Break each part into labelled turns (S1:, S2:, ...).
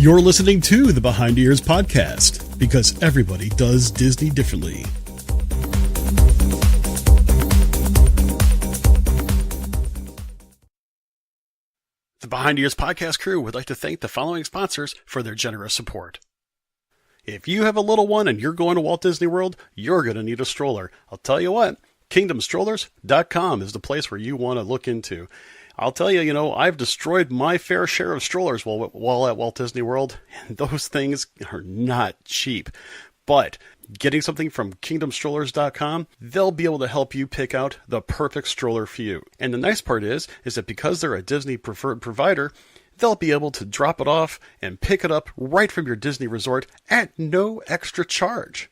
S1: You're listening to the Behind Ears podcast, because everybody does Disney differently. The Behind Ears podcast crew would like to thank the following sponsors for their generous support. If you have a little one and you're going to Walt Disney World, you're going to need a stroller. I'll tell you what, kingdomstrollers.com is the place where you want to look into. I'll tell you, I've destroyed my fair share of strollers while at Walt Disney World, and those things are not cheap. But getting something from kingdomstrollers.com, they'll be able to help you pick out the perfect stroller for you. And the nice part is that because they're a Disney preferred provider, they'll be able to drop it off and pick it up right from your Disney resort at no extra charge.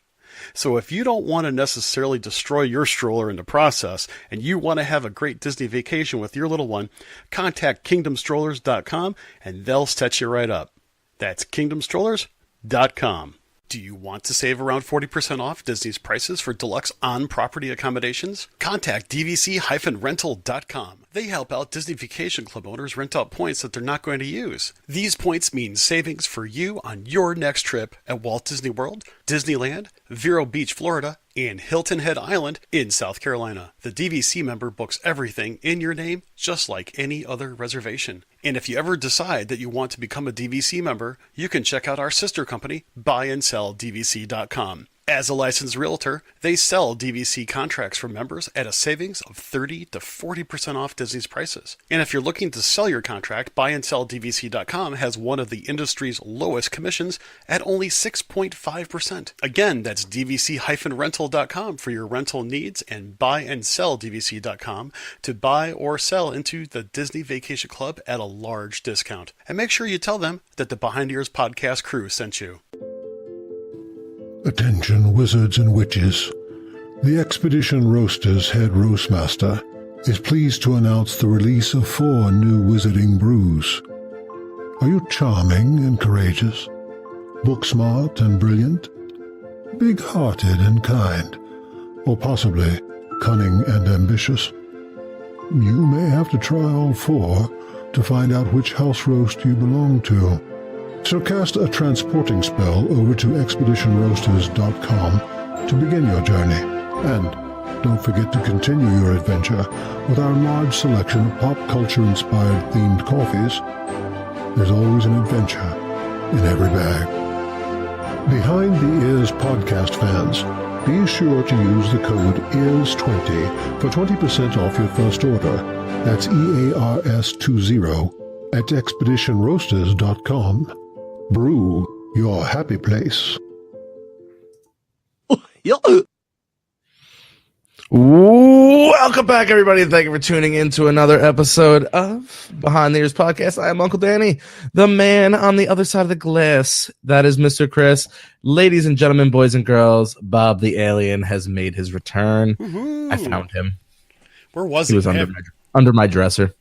S1: So if you don't want to necessarily destroy your stroller in the process and you want to have a great Disney vacation with your little one, contact kingdomstrollers.com and they'll set you right up. That's kingdomstrollers.com. Do you want to save around 40% off Disney's prices for deluxe on-property accommodations? Contact dvc-rental.com. They help out Disney Vacation Club owners rent out points that they're not going to use. These points mean savings for you on your next trip at Walt Disney World, Disneyland, Vero Beach, Florida, and Hilton Head Island in South Carolina. The DVC member books everything in your name, just like any other reservation. And if you ever decide that you want to become a DVC member, you can check out our sister company, BuyAndSellDVC.com. As a licensed realtor, they sell DVC contracts for members at a savings of 30 to 40% off Disney's prices. And if you're looking to sell your contract, BuyAndSellDVC.com has one of the industry's lowest commissions at only 6.5%. Again, that's DVC-rental.com for your rental needs, and BuyAndSellDVC.com to buy or sell into the Disney Vacation Club at a large discount. And make sure you tell them that the Behind Ears podcast crew sent you.
S2: Attention wizards and witches. The Expedition Roasters head roastmaster is pleased to announce the release of 4 new wizarding brews. Are you charming and courageous, book-smart and brilliant, big-hearted and kind, or possibly cunning and ambitious? You may have to try all 4 to find out which house roast you belong to. So cast a transporting spell over to expeditionroasters.com to begin your journey. And don't forget to continue your adventure with our large selection of pop culture-inspired themed coffees. There's always an adventure in every bag. Behind the Ears podcast fans, be sure to use the code EARS20 for 20% off your first order. That's EARS20 at expeditionroasters.com. Brew, your happy place.
S3: Welcome back, everybody. Thank you for tuning in to another episode of Behind the Ears podcast. I am Uncle Danny, the man on the other side of the glass. That is Mr. Chris. Ladies and gentlemen, boys and girls, Bob the Alien has made his return. Woo-hoo. I found him.
S1: Where was he?
S3: He was under my dresser.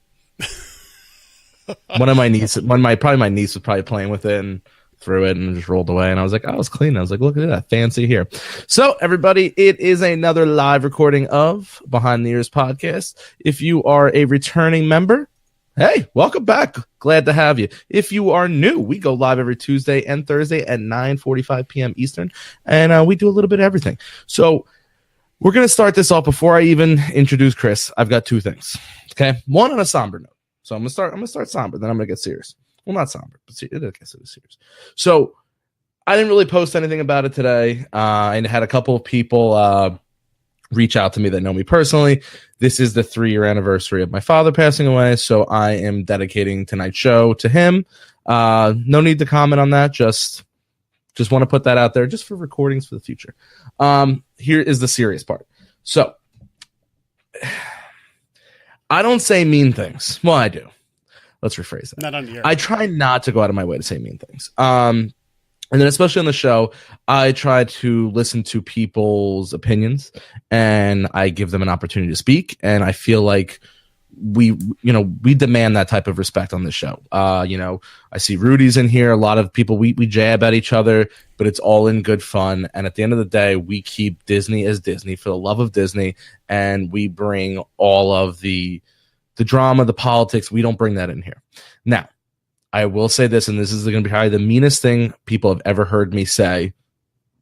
S3: My niece was probably playing with it and threw it and just rolled away. And I was like, oh, it's clean. I was like, look at that, fancy here. So everybody, it is another live recording of Behind the Ears podcast. If you are a returning member, hey, welcome back. Glad to have you. If you are new, we go live every Tuesday and Thursday at 9:45 p.m. Eastern, and we do a little bit of everything. So we're going to start this off. Before I even introduce Chris, I've got 2 things. Okay, one on a somber note. So I'm gonna start somber, then I'm gonna get serious. Well, not somber, but I guess it is serious. So I didn't really post anything about it today. I had a couple of people reach out to me that know me personally. This is the 3-year anniversary of my father passing away, so I am dedicating tonight's show to him. No need to comment on that. Just want to put that out there, just for recordings for the future. Here is the serious part. So I don't say mean things. Well, I do. Let's rephrase that.
S1: Not on the air.
S3: I try not to go out of my way to say mean things. And then especially on the show, I try to listen to people's opinions and I give them an opportunity to speak. And I feel like we demand that type of respect on this show. I see Rudy's in here. A lot of people, we jab at each other, but it's all in good fun. And at the end of the day, we keep Disney as Disney for the love of Disney. And we bring all of the drama, the politics. We don't bring that in here. Now, I will say this, and this is going to be probably the meanest thing people have ever heard me say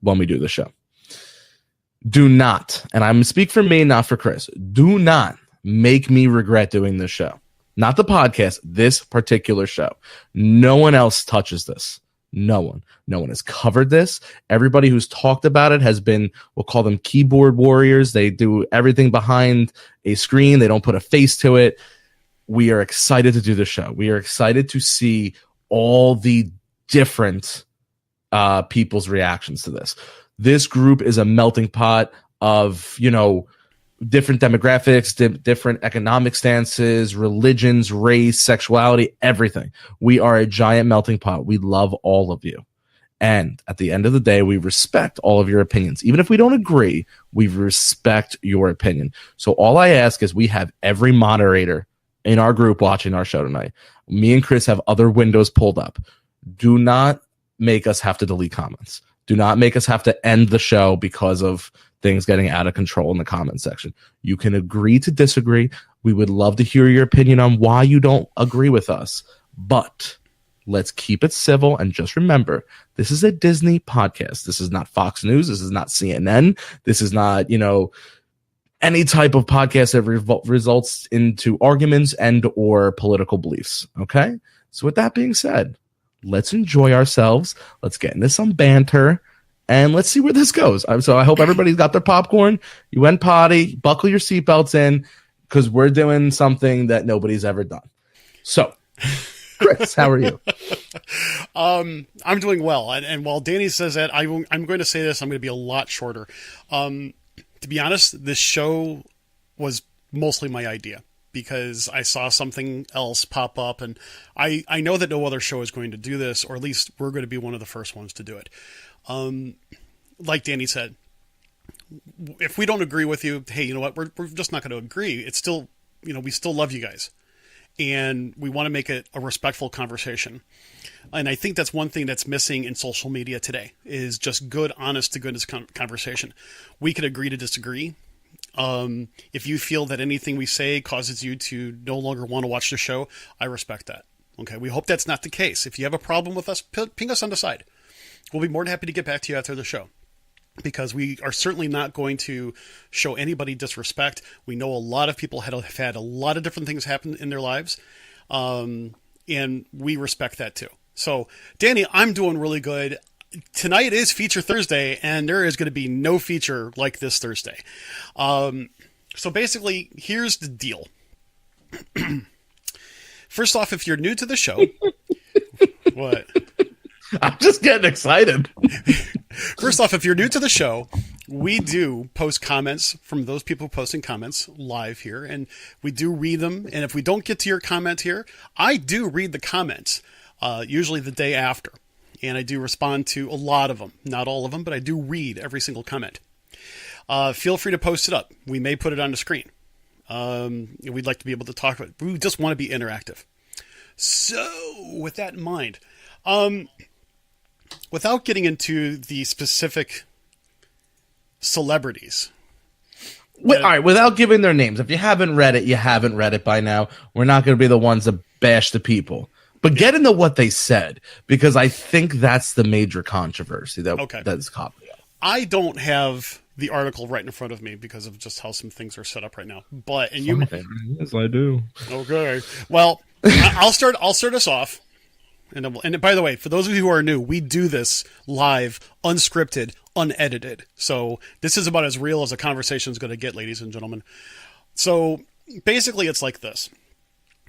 S3: when we do the show. Do not, and I'm speak for me, not for Chris, do not make me regret doing this show. Not the podcast, this particular show. No one else touches this. No one. No one has covered this. Everybody who's talked about it has been, we'll call them keyboard warriors. They do everything behind a screen. They don't put a face to it. We are excited to do the show. We are excited to see all the different people's reactions to this. This group is a melting pot of, different demographics, different economic stances, religions, race, sexuality, everything. We are a giant melting pot. We love all of you. And at the end of the day, we respect all of your opinions. Even if we don't agree, we respect your opinion. So all I ask is we have every moderator in our group watching our show tonight. Me and Chris have other windows pulled up. Do not make us have to delete comments. Do not make us have to end the show because of things getting out of control in the comment section. You can agree to disagree. We would love to hear your opinion on why you don't agree with us. But let's keep it civil. And just remember, this is a Disney podcast. This is not Fox News. This is not CNN. This is not, any type of podcast that results into arguments and or political beliefs. Okay? So with that being said, let's enjoy ourselves. Let's get into some banter. And let's see where this goes. So I hope everybody's got their popcorn. You went potty. Buckle your seatbelts in because we're doing something that nobody's ever done. So, Chris, how are you?
S1: I'm doing well. And while Danny says that, I'm going to say this. I'm going to be a lot shorter. To be honest, this show was mostly my idea because I saw something else pop up. And I know that no other show is going to do this, or at least we're going to be one of the first ones to do it. Like Danny said, if we don't agree with you, hey, you know what? We're just not going to agree. It's still, we still love you guys and we want to make it a respectful conversation. And I think that's one thing that's missing in social media today is just good, honest to goodness conversation. We could agree to disagree. If you feel that anything we say causes you to no longer want to watch the show, I respect that. Okay. We hope that's not the case. If you have a problem with us, ping us on the side. We'll be more than happy to get back to you after the show because we are certainly not going to show anybody disrespect. We know a lot of people have had a lot of different things happen in their lives, and we respect that too. So, Danny, I'm doing really good. Tonight is Feature Thursday, and there is going to be no feature like this Thursday. So basically, here's the deal. First off, if you're new to the show... What?
S3: I'm just getting excited.
S1: First off, if you're new to the show, we do post comments from those people posting comments live here, and we do read them. And if we don't get to your comment here, I do read the comments, usually the day after. And I do respond to a lot of them. Not all of them, but I do read every single comment. Feel free to post it up. We may put it on the screen. We'd like to be able to talk about it. We just want to be interactive. So, with that in mind, without getting into the specific celebrities.
S3: All right, without giving their names, if you haven't read it, you haven't read it by now. We're not going to be the ones that bash the people. But get into what they said, because I think that's the major controversy that's caught me up.
S1: I don't have the article right in front of me because of just how some things are set up right now.
S3: Yes, I do.
S1: Okay. Well, I'll start us off. And by the way, for those of you who are new, we do this live, unscripted, unedited. So this is about as real as a conversation is going to get, ladies and gentlemen. So basically it's like this.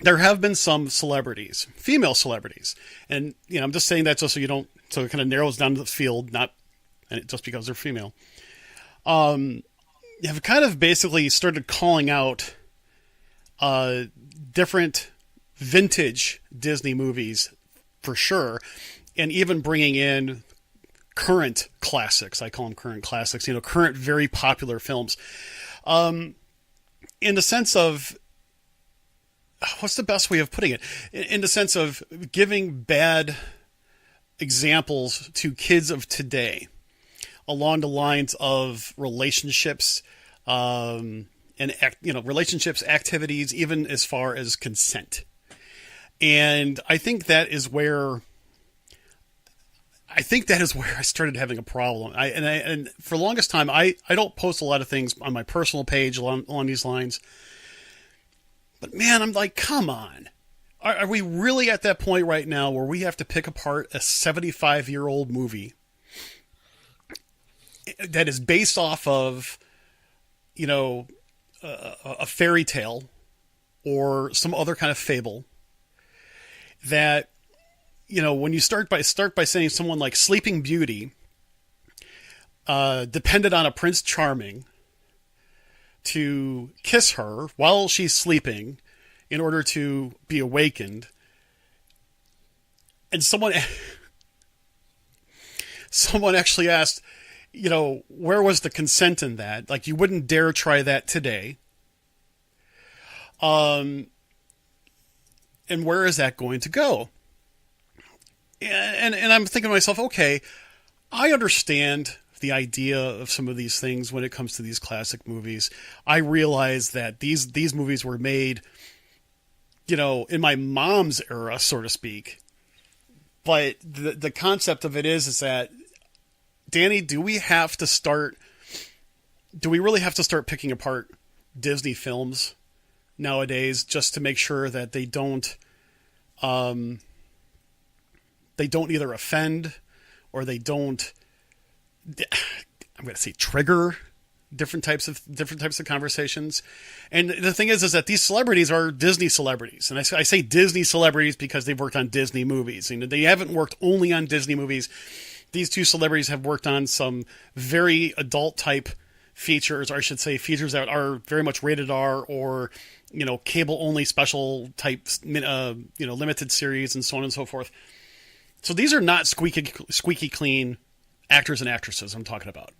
S1: There have been some celebrities, female celebrities. And, I'm just saying that just so it kind of narrows down the field, not just because they're female. Have kind of basically started calling out different vintage Disney movies for sure, and even bringing in current classics. I call them current classics, current very popular films. In the sense of, what's the best way of putting it? In the sense of giving bad examples to kids of today along the lines of relationships, and relationships, activities, even as far as consent. And I think that is where I started having a problem. And for the longest time, I don't post a lot of things on my personal page along these lines. But man, I'm like, come on. Are we really at that point right now where we have to pick apart a 75-year-old movie that is based off of, a fairy tale or some other kind of fable that, when you start by saying someone like Sleeping Beauty depended on a Prince Charming to kiss her while she's sleeping in order to be awakened, and someone actually asked, where was the consent in that? Like, you wouldn't dare try that today. And where is that going to go? And I'm thinking to myself, okay, I understand the idea of some of these things when it comes to these classic movies. I realize that these movies were made, in my mom's era, so to speak. But the concept of it is that, Danny, do we really have to start picking apart Disney films nowadays just to make sure that they don't either offend or they don't, I'm going to say, trigger different types of conversations? And the thing is that these celebrities are Disney celebrities. And I say Disney celebrities because they've worked on Disney movies. They haven't worked only on Disney movies. These two celebrities have worked on some very adult type features, or I should say features that are very much rated R or, cable only special types, limited series and so on and so forth. So these are not squeaky clean actors and actresses I'm talking about.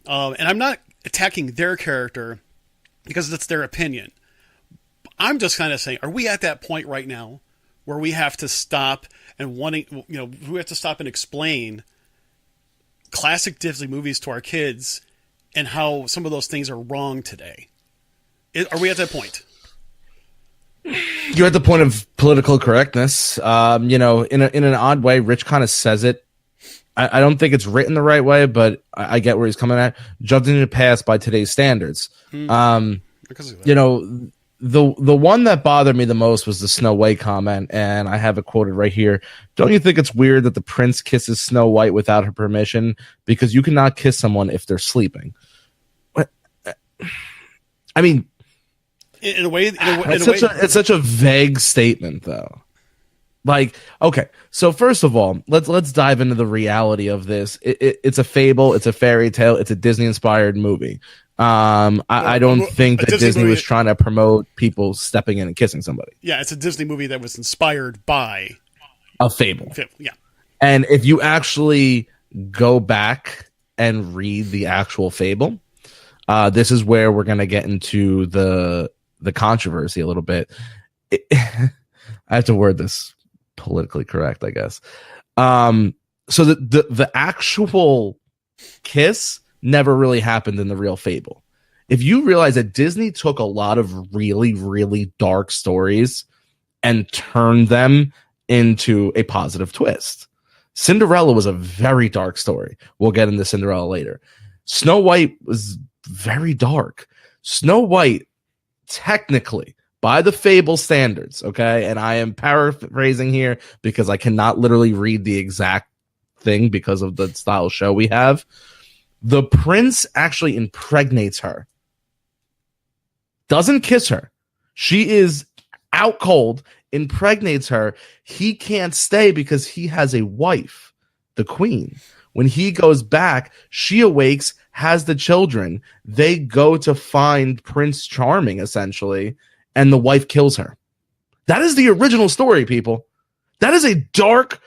S1: And I'm not attacking their character because it's their opinion. I'm just kind of saying, are we at that point right now where we have to stop and we have to stop and explain classic Disney movies to our kids and how some of those things are wrong today? Are we at that point?
S3: You're at the point of political correctness. In an odd way, Rich kind of says it. I don't think it's written the right way, but I get where he's coming at. Jumped into the past by today's standards. The one that bothered me the most was the Snow White comment, and I have it quoted right here. Don't you think it's weird that the prince kisses Snow White without her permission? Because you cannot kiss someone if they're sleeping. What? I mean, it's such a vague statement, though. Like, okay, so first of all, let's dive into the reality of this. It's a fable, it's a fairy tale, it's a Disney-inspired movie. I don't think that Disney was trying to promote people stepping in and kissing somebody.
S1: Yeah, it's a Disney movie that was inspired by
S3: a fable.
S1: Yeah.
S3: And if you actually go back and read the actual fable, this is where we're going to get into the controversy a little bit. I have to word this politically correct, I guess. So the actual kiss never really happened in the real fable. If you realize that Disney took a lot of really, really dark stories and turned them into a positive twist. Cinderella was a very dark story. We'll get into Cinderella later. Snow White was very dark. Snow White, technically, by the fable standards, okay, and I am paraphrasing here because I cannot literally read the exact thing because of the style show we have. The prince actually impregnates her. Doesn't kiss her. She is out cold, impregnates her. He can't stay because he has a wife, the queen. When he goes back, she awakes, has the children. They go to find Prince Charming, essentially, and the wife kills her. That is the original story, people. That is a dark,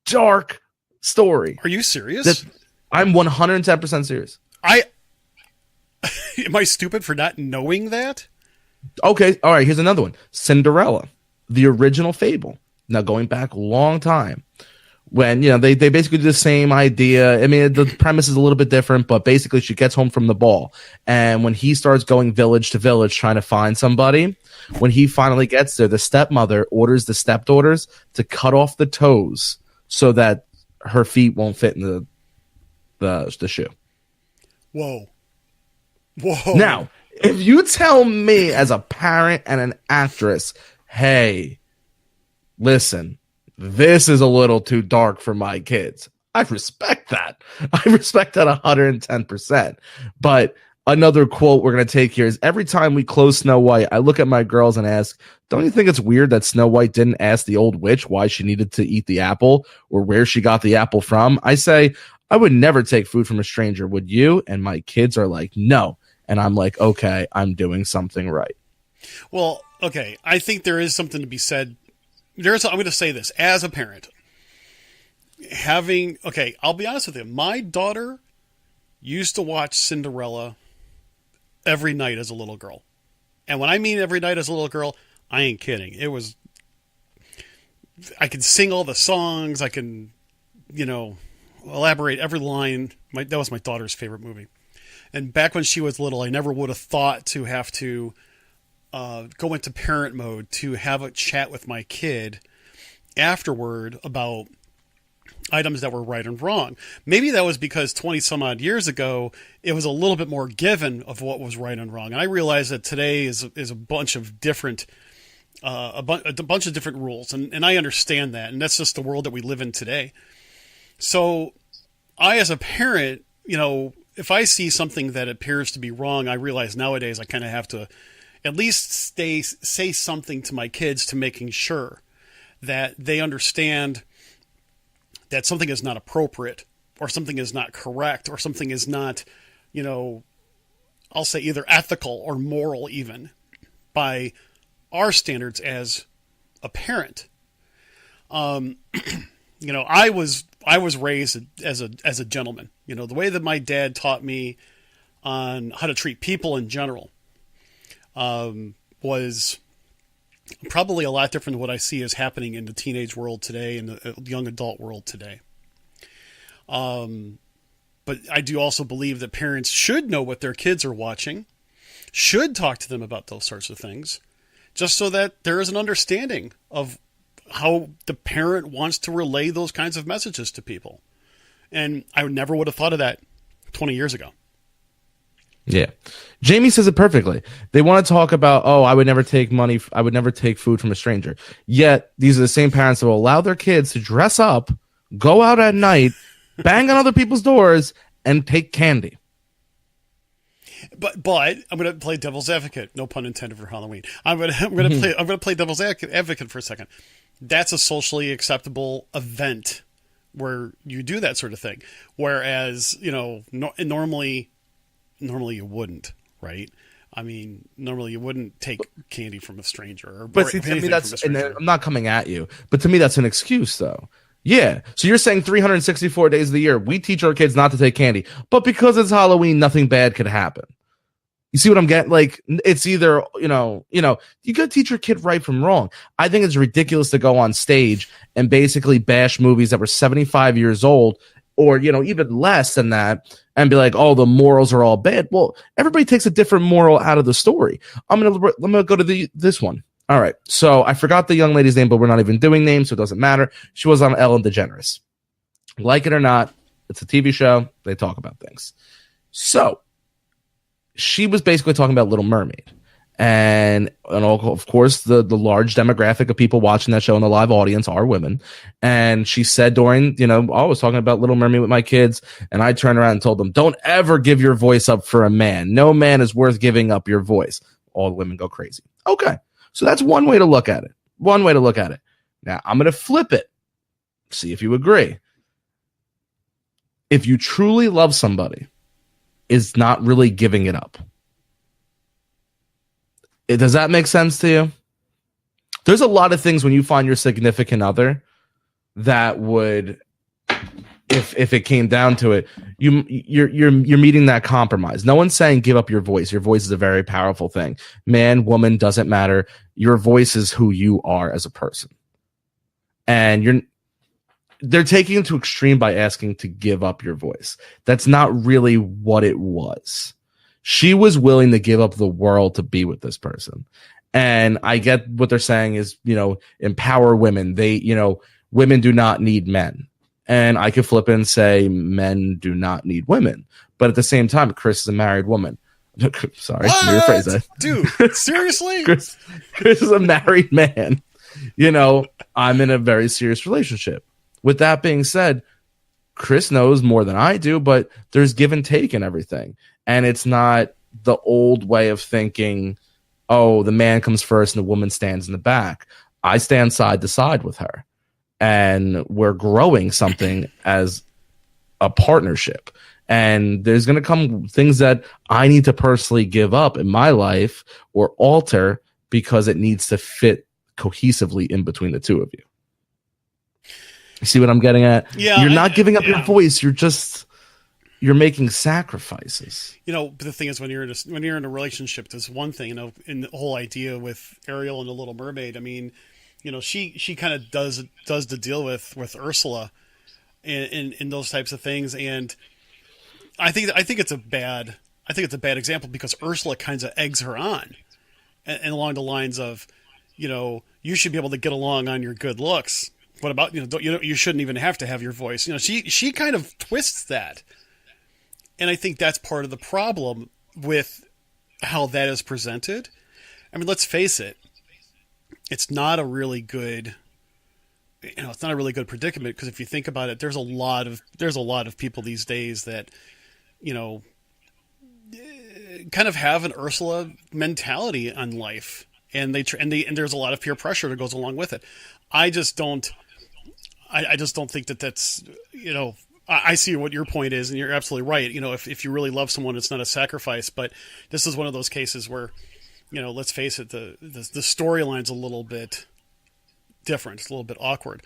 S3: dark story.
S1: Are you serious?
S3: I'm 110% serious.
S1: Am I stupid for not knowing that?
S3: Okay, all right, here's another one. Cinderella, the original fable. Now, going back a long time. when, they basically do the same idea. I mean, the premise is a little bit different, but basically she gets home from the ball, and when he starts going village to village trying to find somebody, when he finally gets there, the stepmother orders the stepdaughters to cut off the toes so that her feet won't fit in the shoe.
S1: Whoa.
S3: Now, if you tell me as a parent and an actress, hey, listen, this is a little too dark for my kids, I respect that. I respect that 110%. But another quote we're going to take here is, every time we close Snow White, I look at my girls and ask, don't you think it's weird that Snow White didn't ask the old witch why she needed to eat the apple or where she got the apple from? I say, I would never take food from a stranger. Would you? And my kids are like, no. And I'm like, okay, I'm doing something right.
S1: Well, okay. I think there is something to be said. I'm going to say this as a parent. I'll be honest with you. My daughter used to watch Cinderella every night as a little girl. And when I mean every night as a little girl, I ain't kidding. I can sing all the songs. I can, elaborate every line. That was my daughter's favorite movie. And back when she was little, I never would have thought to have to go into parent mode to have a chat with my kid afterward about items that were right and wrong. Maybe that was because 20 some odd years ago, it was a little bit more given of what was right and wrong. And I realize that today is a bunch of different, a bunch of different rules. And I understand that. And that's just the world that we live in today. So I, as a parent, if I see something that appears to be wrong, I realize nowadays I kind of have to at least say something to my kids to making sure that they understand that something is not appropriate or something is not correct or something is not, I'll say either ethical or moral even by our standards as a parent. I was raised as a gentleman. The way that my dad taught me on how to treat people in general was probably a lot different than what I see is happening in the teenage world today and the young adult world today. But I do also believe that parents should know what their kids are watching, should talk to them about those sorts of things, just so that there is an understanding of how the parent wants to relay those kinds of messages to people. And I never would have thought of that 20 years ago.
S3: Yeah. Jamie says it perfectly. They want to talk about, I would never take food from a stranger. Yet these are the same parents that will allow their kids to dress up, go out at night, bang on other people's doors, and take candy.
S1: But I'm going to play devil's advocate. No pun intended for Halloween. I'm going to play devil's advocate for a second. That's a socially acceptable event where you do that sort of thing. Whereas, normally you wouldn't, right? I mean, normally you wouldn't take candy from a stranger.
S3: But see, to me, and I'm not coming at you, but to me, that's an excuse, though. Yeah. So you're saying 364 days of the year, we teach our kids not to take candy, but because it's Halloween, nothing bad could happen. You see what I'm getting? Like, it's either, you got to teach your kid right from wrong. I think it's ridiculous to go on stage and basically bash movies that were 75 years old or, even less than that and be like, oh, the morals are all bad. Well, everybody takes a different moral out of the story. I'm going to go to this one. All right. So I forgot the young lady's name, but we're not even doing names, so it doesn't matter. She was on Ellen DeGeneres. Like it or not, it's a TV show. They talk about things. So she was basically talking about Little Mermaid. And of course, the large demographic of people watching that show in the live audience are women. And she said during, I was talking about Little Mermaid with my kids, and I turned around and told them, don't ever give your voice up for a man. No man is worth giving up your voice. All the women go crazy. Okay. So that's one way to look at it. Now, I'm going to flip it. See if you agree. If you truly love somebody, is not really giving it up. Does that make sense to you? There's a lot of things when you find your significant other that would, if it came down to it, you're meeting that compromise. No one's saying give up your voice. Your voice is a very powerful thing. Man, woman, doesn't matter. Your voice is who you are as a person. And they're taking it to extreme by asking to give up your voice. That's not really what it was. She was willing to give up the world to be with this person. And I get what they're saying is, empower women. Women do not need men. And I could flip it and say men do not need women. But at the same time, Chris is a married woman. Sorry, let me rephrase that.
S1: Dude, seriously?
S3: Chris is a married man. I'm in a very serious relationship. With that being said, Chris knows more than I do, but there's give and take in everything. And it's not the old way of thinking, oh, the man comes first and the woman stands in the back. I stand side to side with her. And we're growing something as a partnership. And there's going to come things that I need to personally give up in my life or alter because it needs to fit cohesively in between the two of you. You see what I'm getting at?
S1: Yeah.
S3: You're not giving up your voice. You're making sacrifices.
S1: But the thing is, when you're in a relationship, there's one thing, in the whole idea with Ariel and the Little Mermaid. I mean, she kind of does the deal with Ursula in those types of things. And I think it's a bad example because Ursula kind of eggs her on and along the lines of, you should be able to get along on your good looks. What about, you shouldn't even have to have your voice. She kind of twists that. And I think that's part of the problem with how that is presented. I mean, let's face it. It's not a really good, predicament because if you think about it, there's a lot of people these days that, kind of have an Ursula mentality on life, and there's a lot of peer pressure that goes along with it. I just don't think that's, I see what your point is, and you're absolutely right. If you really love someone, it's not a sacrifice, but this is one of those cases where, let's face it, the storyline's a little bit different. It's a little bit awkward,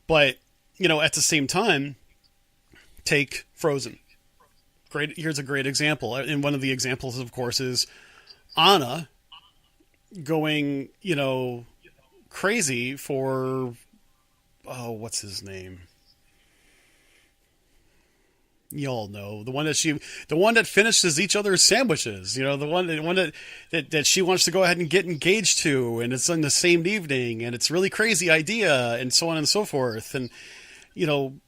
S1: but, at the same time, take Frozen. Here's a great example. And one of the examples, of course, is Anna going, crazy for, what's his name? Y'all know the one that finishes each other's sandwiches, the one that she wants to go ahead and get engaged to, and it's on the same evening, and it's a really crazy idea, and so on and so forth. And,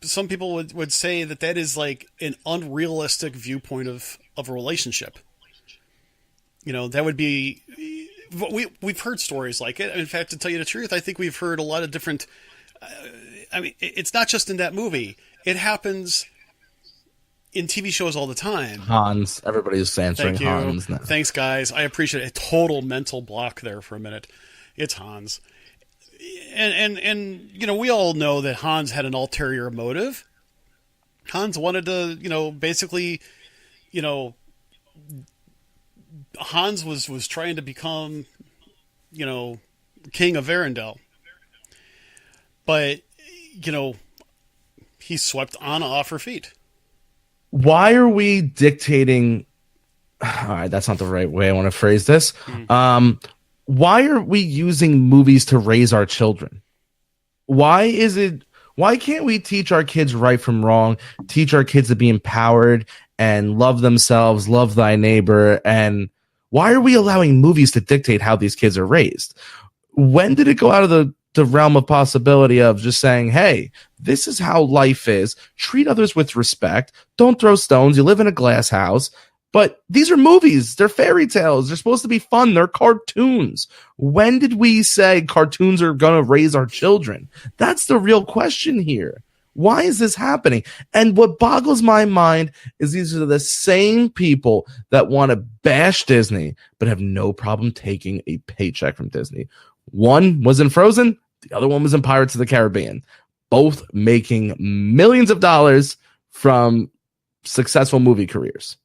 S1: some people would say that is like an unrealistic viewpoint of a relationship. That would be, we've heard stories like it. In fact, to tell you the truth, I think we've heard a lot of different, it's not just in that movie. It happens in TV shows all the time.
S3: Hans, everybody's answering Hans now.
S1: Thanks, guys. I appreciate it. A total mental block there for a minute. It's Hans. And we all know that Hans had an ulterior motive. Hans wanted to, basically, Hans was trying to become, king of Arendelle. But, he swept Anna off her feet.
S3: Why are we dictating? All right, that's not the right way I want to phrase this. Why are we using movies to raise our children? Why can't we teach our kids right from wrong, teach our kids to be empowered and love themselves, love thy neighbor? And why are we allowing movies to dictate how these kids are raised? When did it go out of the realm of possibility of just saying, hey, this is how life is. Treat others with respect. Don't throw stones. You live in a glass house. But these are movies. They're fairy tales. They're supposed to be fun. They're cartoons. When did we say cartoons are going to raise our children? That's the real question here. Why is this happening? And what boggles my mind is these are the same people that want to bash Disney, but have no problem taking a paycheck from Disney. One was in Frozen. The other one was in Pirates of the Caribbean. Both making millions of dollars from successful movie careers.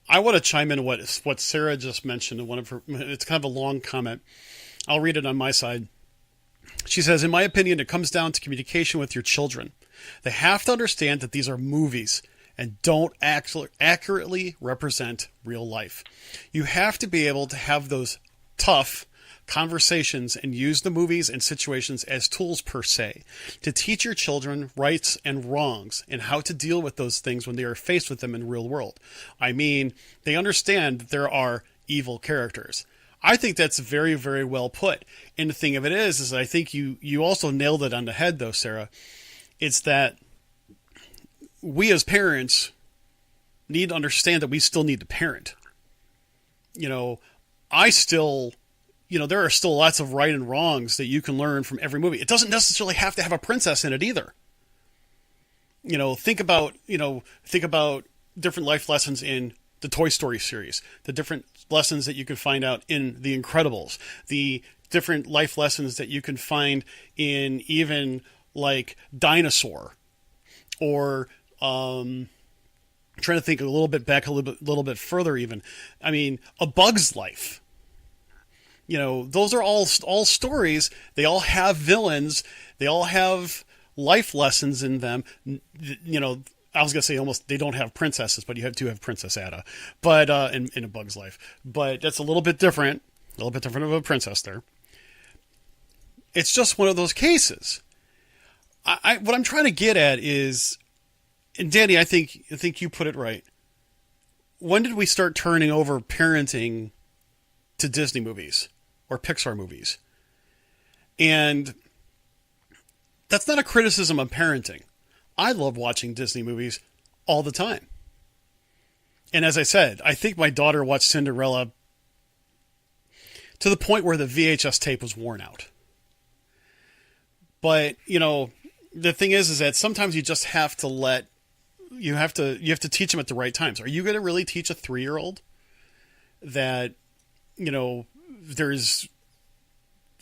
S1: I want to chime in what Sarah just mentioned in one of her. It's kind of a long comment. I'll read it on my side. She says, in my opinion, it comes down to communication with your children. They have to understand that these are movies and don't accurately represent real life. You have to be able to have those tough conversations and use the movies and situations as tools per se to teach your children rights and wrongs and how to deal with those things when they are faced with them in the real world. I mean, they understand that there are evil characters. I think that's very, very well put. And the thing of it is I think you also nailed it on the head, though, Sarah. It's that we as parents need to understand that we still need to parent. You know, there are still lots of right and wrongs that you can learn from every movie. It doesn't necessarily have to have a princess in it either. You know, think about different life lessons in the Toy Story series, the different lessons that you can find out in The Incredibles, the different life lessons that you can find in even like Dinosaur, or I'm trying to think a little bit back, a little bit further even. I mean, A Bug's Life. You know, those are all stories. They all have villains. They all have life lessons in them. You know, I was gonna say almost they don't have princesses, but you have Princess Ada, but in A Bug's Life. But that's a little bit different of a princess there. It's just one of those cases. What I'm trying to get at is, and Danny, I think you put it right. When did we start turning over parenting to Disney movies or Pixar movies? And that's not a criticism of parenting. I love watching Disney movies all the time. And as I said, I think my daughter watched Cinderella to the point where the VHS tape was worn out. But, you know, the thing is that sometimes you just have to you have to teach them at the right times. Are you going to really teach a 3-year-old that, you know, there's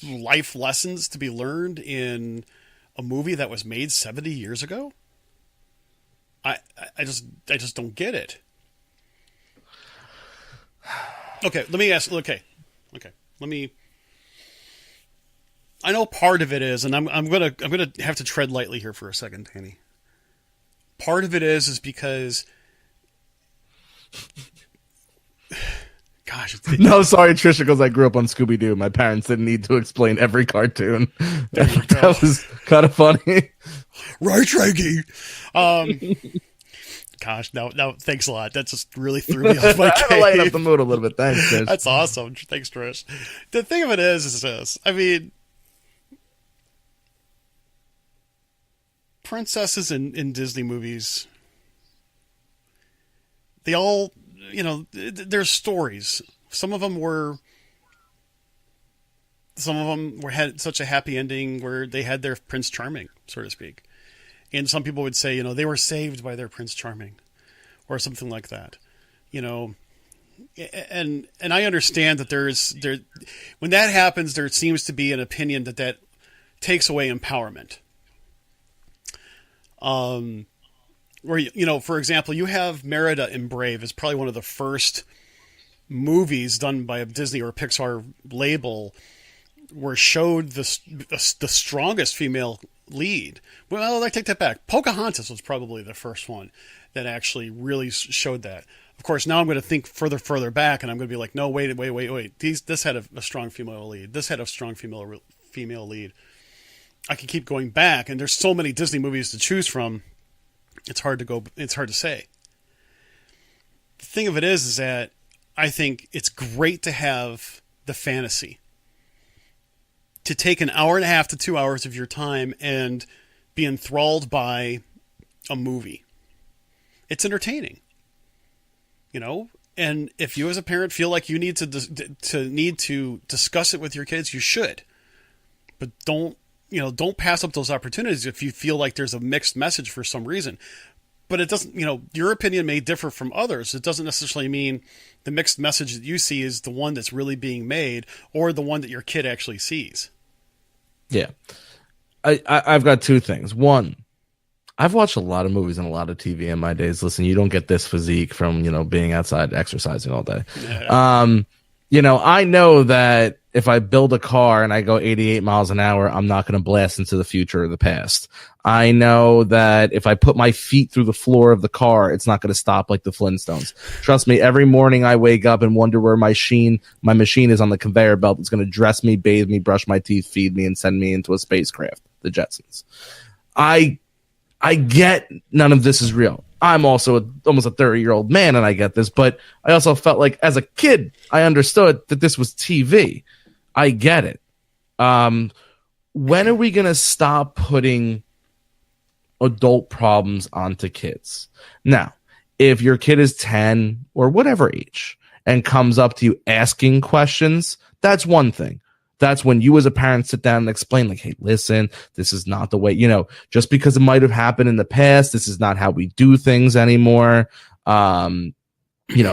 S1: life lessons to be learned in a movie that was made 70 years ago? I just don't get it. Okay, let me ask. Okay, let me. I know part of it is, and I'm gonna have to tread lightly here for a second, Danny. Part of it is because, gosh.
S3: No, sorry, Trisha, because I grew up on Scooby-Doo. My parents didn't need to explain every cartoon. That was kind of funny.
S1: Right, Shaggy. Gosh, no, thanks a lot. That just really threw me off my game.
S3: Lighten up the mood a little bit. Thanks, Trish.
S1: That's awesome. Thanks, Trish. The thing of it is this. I mean, princesses in Disney movies, they all, you know, there's stories. Some of them had such a happy ending where they had their Prince Charming, so to speak. And some people would say, you know, they were saved by their Prince Charming or something like that, you know. And I understand that when that happens, there seems to be an opinion that takes away empowerment. Where, you know, for example, you have Merida in Brave is probably one of the first movies done by a Disney or Pixar label where showed the strongest female lead. Well, I take that back. Pocahontas was probably the first one that actually really showed that. Of course, now I'm going to think further back, and I'm going to be like, no, wait. This had a strong female lead. This had a strong female lead. I can keep going back, and there's so many Disney movies to choose from. It's hard to say. The thing of it is that I think it's great to have the fantasy. To take an hour and a half to 2 hours of your time and be enthralled by a movie. It's entertaining, you know. And if you as a parent feel like you need to discuss it with your kids, you should. But don't pass up those opportunities if you feel like there's a mixed message for some reason. But it doesn't, you know, your opinion may differ from others. It doesn't necessarily mean the mixed message that you see is the one that's really being made or the one that your kid actually sees.
S3: Yeah. I've got two things. One, I've watched a lot of movies and a lot of TV in my days. Listen, you don't get this physique from, you know, being outside exercising all day.
S1: Yeah.
S3: You know, I know that if I build a car and I go 88 miles an hour, I'm not going to blast into the future or the past. I know that if I put my feet through the floor of the car, it's not going to stop like the Flintstones. Trust me, every morning I wake up and wonder where my machine is on the conveyor belt. It's going to dress me, bathe me, brush my teeth, feed me, and send me into a spacecraft, the Jetsons. I get none of this is real. I'm also almost a 30-year-old man, and I get this, but I also felt like as a kid, I understood that this was TV. I get it. When are we going to stop putting adult problems onto kids? Now, if your kid is 10 or whatever age and comes up to you asking questions, that's one thing. That's when you as a parent sit down and explain, like, hey, listen, this is not the way, just because it might have happened in the past, this is not how we do things anymore.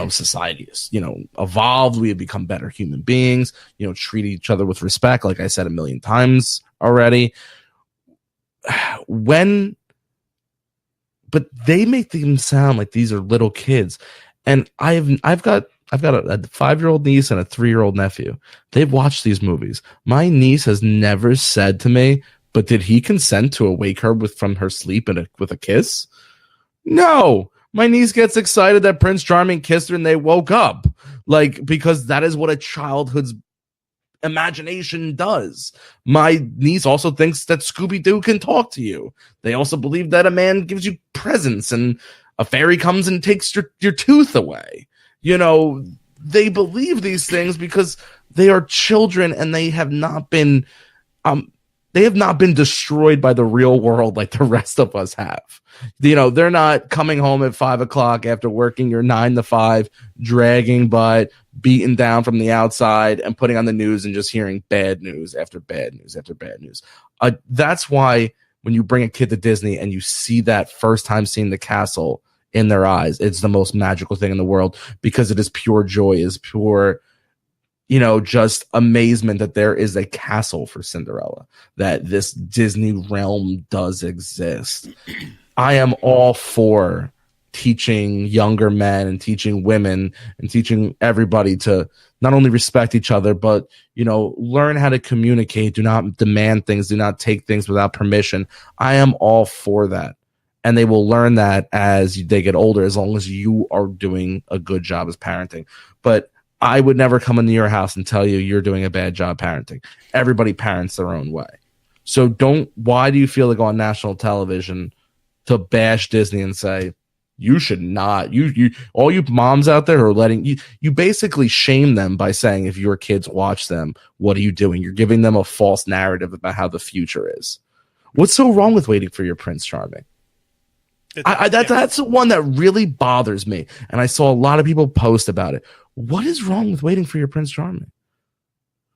S3: Society is, evolved. We have become better human beings, treat each other with respect. Like I said a million times already. But they make them sound like these are little kids. And I've got a 5-year-old niece and a 3-year-old nephew. They've watched these movies. My niece has never said to me, but did he consent to awake her from her sleep with a kiss? No. My niece gets excited that Prince Charming kissed her and they woke up. Because that is what a childhood's imagination does. My niece also thinks that Scooby-Doo can talk to you. They also believe that a man gives you presents and a fairy comes and takes your tooth away. They believe these things because they are children and they have not been destroyed by the real world like the rest of us have. They're not coming home at 5:00 after working your 9 to 5, dragging butt, beaten down from the outside and putting on the news and just hearing bad news after bad news after bad news. That's why when you bring a kid to Disney and you see that first time seeing the castle in their eyes, it's the most magical thing in the world because it is pure joy, is pure, just amazement that there is a castle for Cinderella, that this Disney realm does exist. I am all for teaching younger men and teaching women and teaching everybody to not only respect each other, but, learn how to communicate. Do not demand things. Do not take things without permission. I am all for that. And they will learn that as they get older, as long as you are doing a good job as parenting. But I would never come into your house and tell you you're doing a bad job parenting. Everybody parents their own way. So why do you feel like on national television to bash Disney and say, you should not, all you moms out there who are letting you basically shame them by saying, if your kids watch them, what are you doing? You're giving them a false narrative about how the future is. What's so wrong with waiting for your Prince Charming? That's the one that really bothers me. And I saw a lot of people post about it. What is wrong with waiting for your Prince Charming?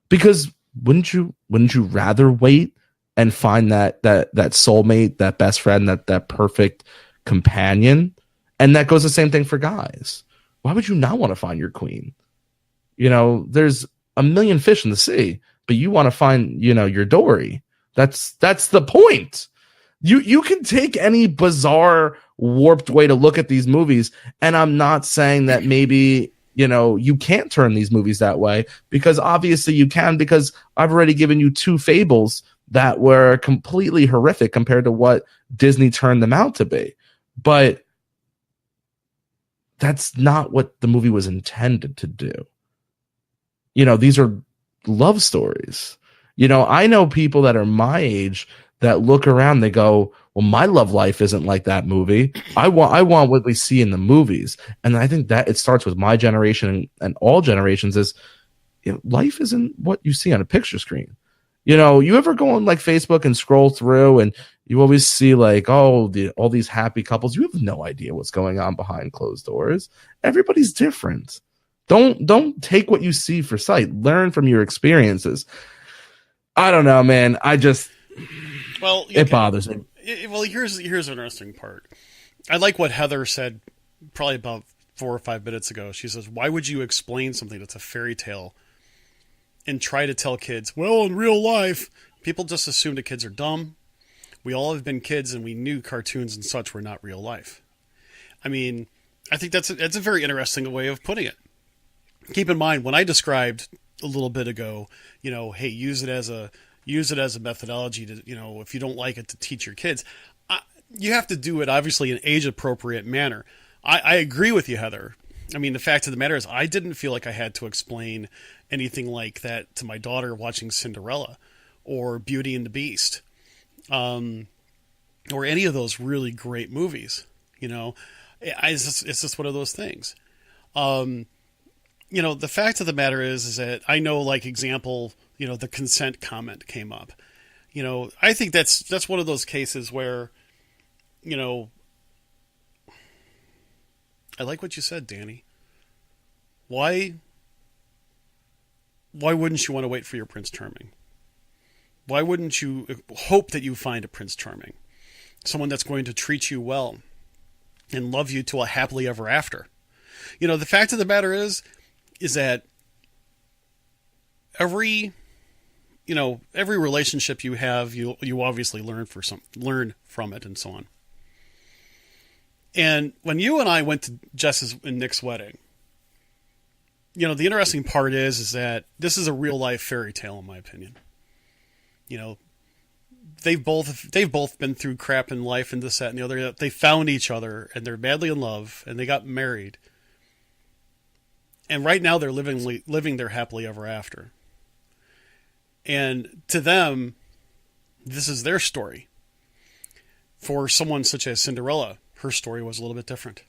S3: Because wouldn't you rather wait and find that soulmate, that best friend, that perfect companion? And that goes the same thing for guys. Why would you not want to find your queen? There's a million fish in the sea, but you want to find, your Dory. That's the point. You can take any bizarre, warped way to look at these movies, and I'm not saying that maybe, you can't turn these movies that way, because obviously you can, because I've already given you 2 fables that were completely horrific compared to what Disney turned them out to be. But that's not what the movie was intended to do. These are love stories. I know people that are my age that look around, they go, well, my love life isn't like that movie. I want what we see in the movies. And I think that it starts with my generation and all generations is, life isn't what you see on a picture screen. You ever go on like Facebook and scroll through and you always see like, all these happy couples. You have no idea what's going on behind closed doors. Everybody's different. Don't take what you see for sight. Learn from your experiences. I don't know, man. It bothers me.
S1: Here's an interesting part. I like what Heather said probably about 4 or 5 minutes ago. She says, why would you explain something that's a fairy tale and try to tell kids, well, in real life, people just assume that kids are dumb. We all have been kids and we knew cartoons and such were not real life. I think that's a very interesting way of putting it. Keep in mind, when I described a little bit ago, hey, use it as a methodology to, if you don't like it, to teach your kids. You have to do it obviously in age appropriate manner. I agree with you, Heather. I mean, the fact of the matter is, I didn't feel like I had to explain anything like that to my daughter watching Cinderella or Beauty and the Beast, or any of those really great movies. It's just one of those things. The fact of the matter is that I know, like, example, the consent comment came up. I think that's one of those cases where, I like what you said, Danny. Why wouldn't you want to wait for your Prince Charming? Why wouldn't you hope that you find a Prince Charming? Someone that's going to treat you well and love you to a happily ever after. The fact of the matter is that every relationship you have, you obviously learn from it and so on. And when you and I went to Jess's and Nick's wedding, the interesting part is that this is a real life fairy tale, in my opinion. They've both been through crap in life and this, that, and the other. They found each other and they're madly in love and they got married. And right now they're living their happily ever after. And to them, this is their story. For someone such as Cinderella, her story was a little bit different.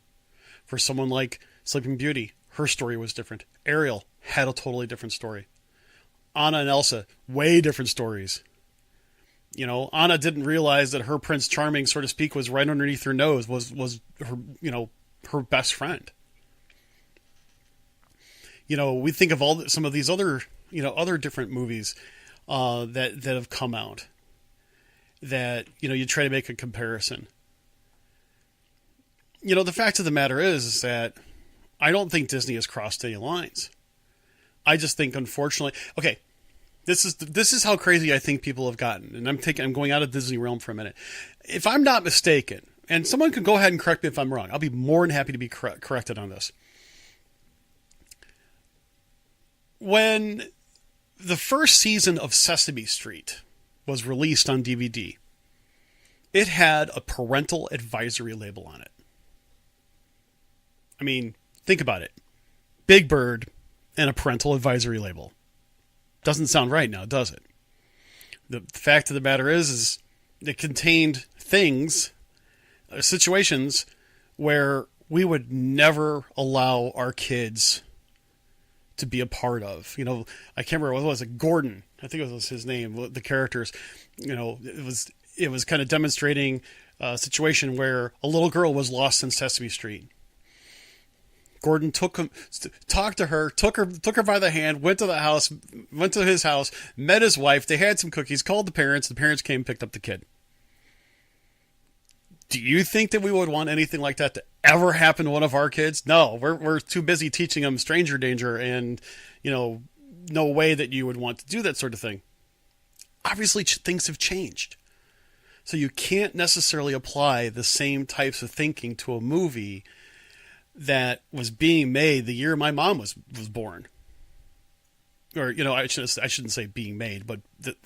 S1: For someone like Sleeping Beauty, her story was different. Ariel had a totally different story. Anna and Elsa, way different stories. Anna didn't realize that her Prince Charming, so to speak, was right underneath her nose, was her, her best friend. We think of some of these other different movies that have come out that, you try to make a comparison. The fact of the matter is that I don't think Disney has crossed any lines. I just think, unfortunately, okay, this is how crazy I think people have gotten. And I'm going out of Disney realm for a minute. If I'm not mistaken, and someone can go ahead and correct me if I'm wrong, I'll be more than happy to be corrected on this. When the first season of Sesame Street was released on DVD, it had a parental advisory label on it. I mean, think about it. Big Bird and a parental advisory label. Doesn't sound right now, does it? The fact of the matter is it contained things, situations where we would never allow our kids to be a part of. I can't remember what was it, Gordon. I think it was his name. The characters, it was kind of demonstrating a situation where a little girl was lost in Sesame Street. Gordon talked to her, took her by the hand, went to his house, met his wife. They had some cookies, called the parents. The parents came and picked up the kid. Do you think that we would want anything like that to ever happen to one of our kids? No, we're too busy teaching them stranger danger and, no way that you would want to do that sort of thing. Obviously, things have changed. So you can't necessarily apply the same types of thinking to a movie that was being made the year my mom was born. Or, I shouldn't say being made, but,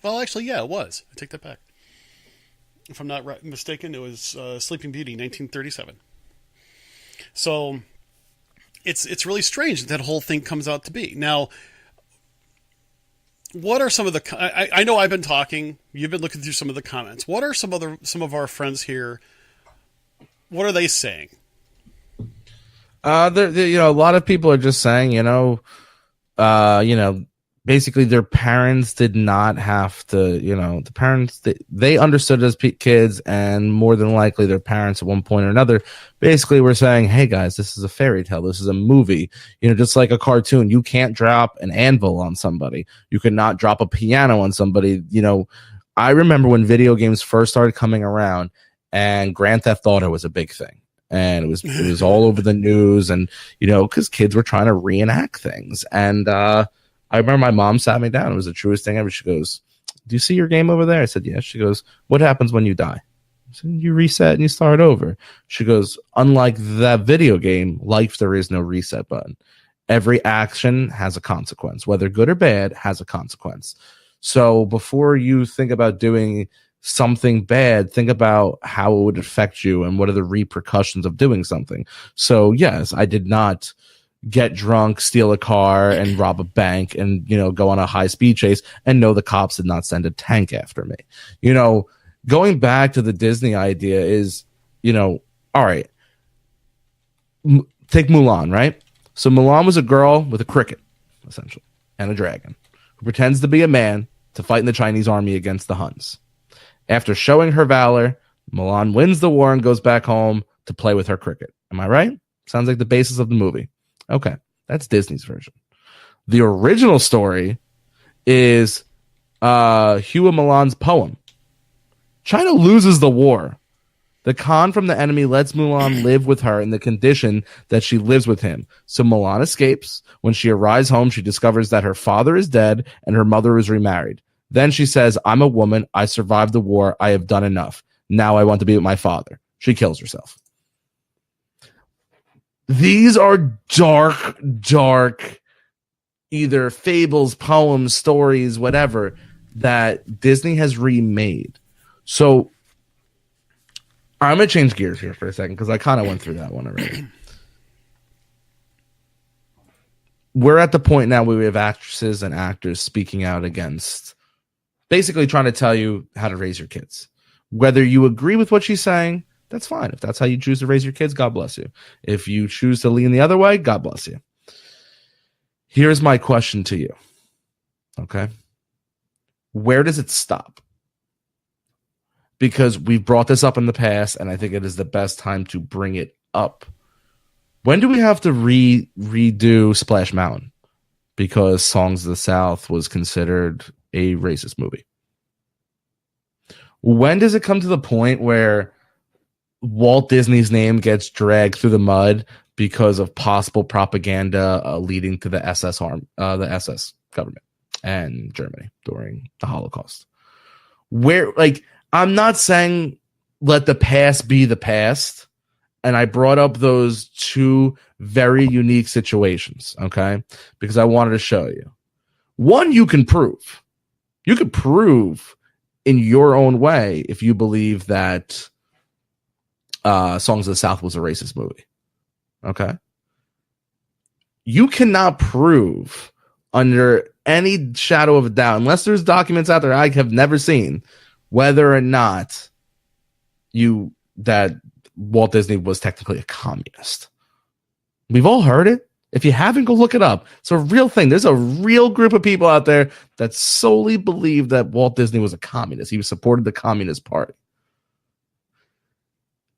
S1: actually, yeah, it was. I take that back. If I'm not mistaken, it was Sleeping Beauty, 1937. So it's really strange that whole thing comes out to be. Now, what are some of the... I know I've been talking. You've been looking through some of the comments. What are some of our friends here? What are they saying?
S3: A lot of people are just saying, basically their parents did not have to, the parents, they understood as kids, and more than likely their parents at one point or another basically were saying, hey guys, this is a fairy tale. This is a movie, just like a cartoon. You can't drop an anvil on somebody. You cannot drop a piano on somebody. I remember when video games first started coming around and Grand Theft Auto was a big thing. And it was all over the news, and because kids were trying to reenact things. And I remember my mom sat me down. It was the truest thing ever. She goes, "Do you see your game over there?" I said, "Yes." She goes, "What happens when you die?" I said, "You reset and you start over." She goes, "Unlike that video game, life, there is no reset button." Every action has a consequence, whether good or bad, has a consequence. So before you think about doing something bad, think about how it would affect you and what are the repercussions of doing something. So yes, I did not get drunk, steal a car, and rob a bank, and go on a high speed chase. And no, the cops did not send a tank after me. Going back to the Disney idea is, all right, take Mulan, right? So Mulan was a girl with a cricket, essentially, and a dragon, who pretends to be a man to fight in the Chinese army against the Huns. After showing her valor, Mulan wins the war and goes back home to play with her cricket. Am I right? Sounds like the basis of the movie. Okay, that's Disney's version. The original story is Hua Mulan's poem. China loses the war. The Khan from the enemy lets Mulan live with her in the condition that she lives with him. So Mulan escapes. When she arrives home, she discovers that her father is dead and her mother is remarried. Then she says, I'm a woman. I survived the war. I have done enough. Now I want to be with my father. She kills herself. These are dark, either fables, poems, stories, whatever, that Disney has remade. So I'm going to change gears here for a second because I kind of went through that one already. We're at the point now where we have actresses and actors speaking out against, basically trying to tell you how to raise your kids. Whether you agree with what she's saying, that's fine. If that's how you choose to raise your kids, God bless you. If you choose to lean the other way, God bless you. Here's my question to you. Okay? Where does it stop? Because we've brought this up in the past, and I think it is the best time to bring it up. When do we have to redo Splash Mountain? Because Songs of the South was considered a racist movie. When does it come to the point where Walt Disney's name gets dragged through the mud because of possible propaganda leading to the SS government and Germany during the Holocaust? I'm not saying let the past be the past. And I brought up those two very unique situations, okay? Because I wanted to show you. One, you can prove. You could prove in your own way if you believe that Songs of the South was a racist movie, okay? You cannot prove under any shadow of a doubt, unless there's documents out there I have never seen, whether or not that Walt Disney was technically a communist. We've all heard it. If you haven't, go look it up. It's a real thing. There's a real group of people out there that solely believe that Walt Disney was a communist. He supported the Communist Party.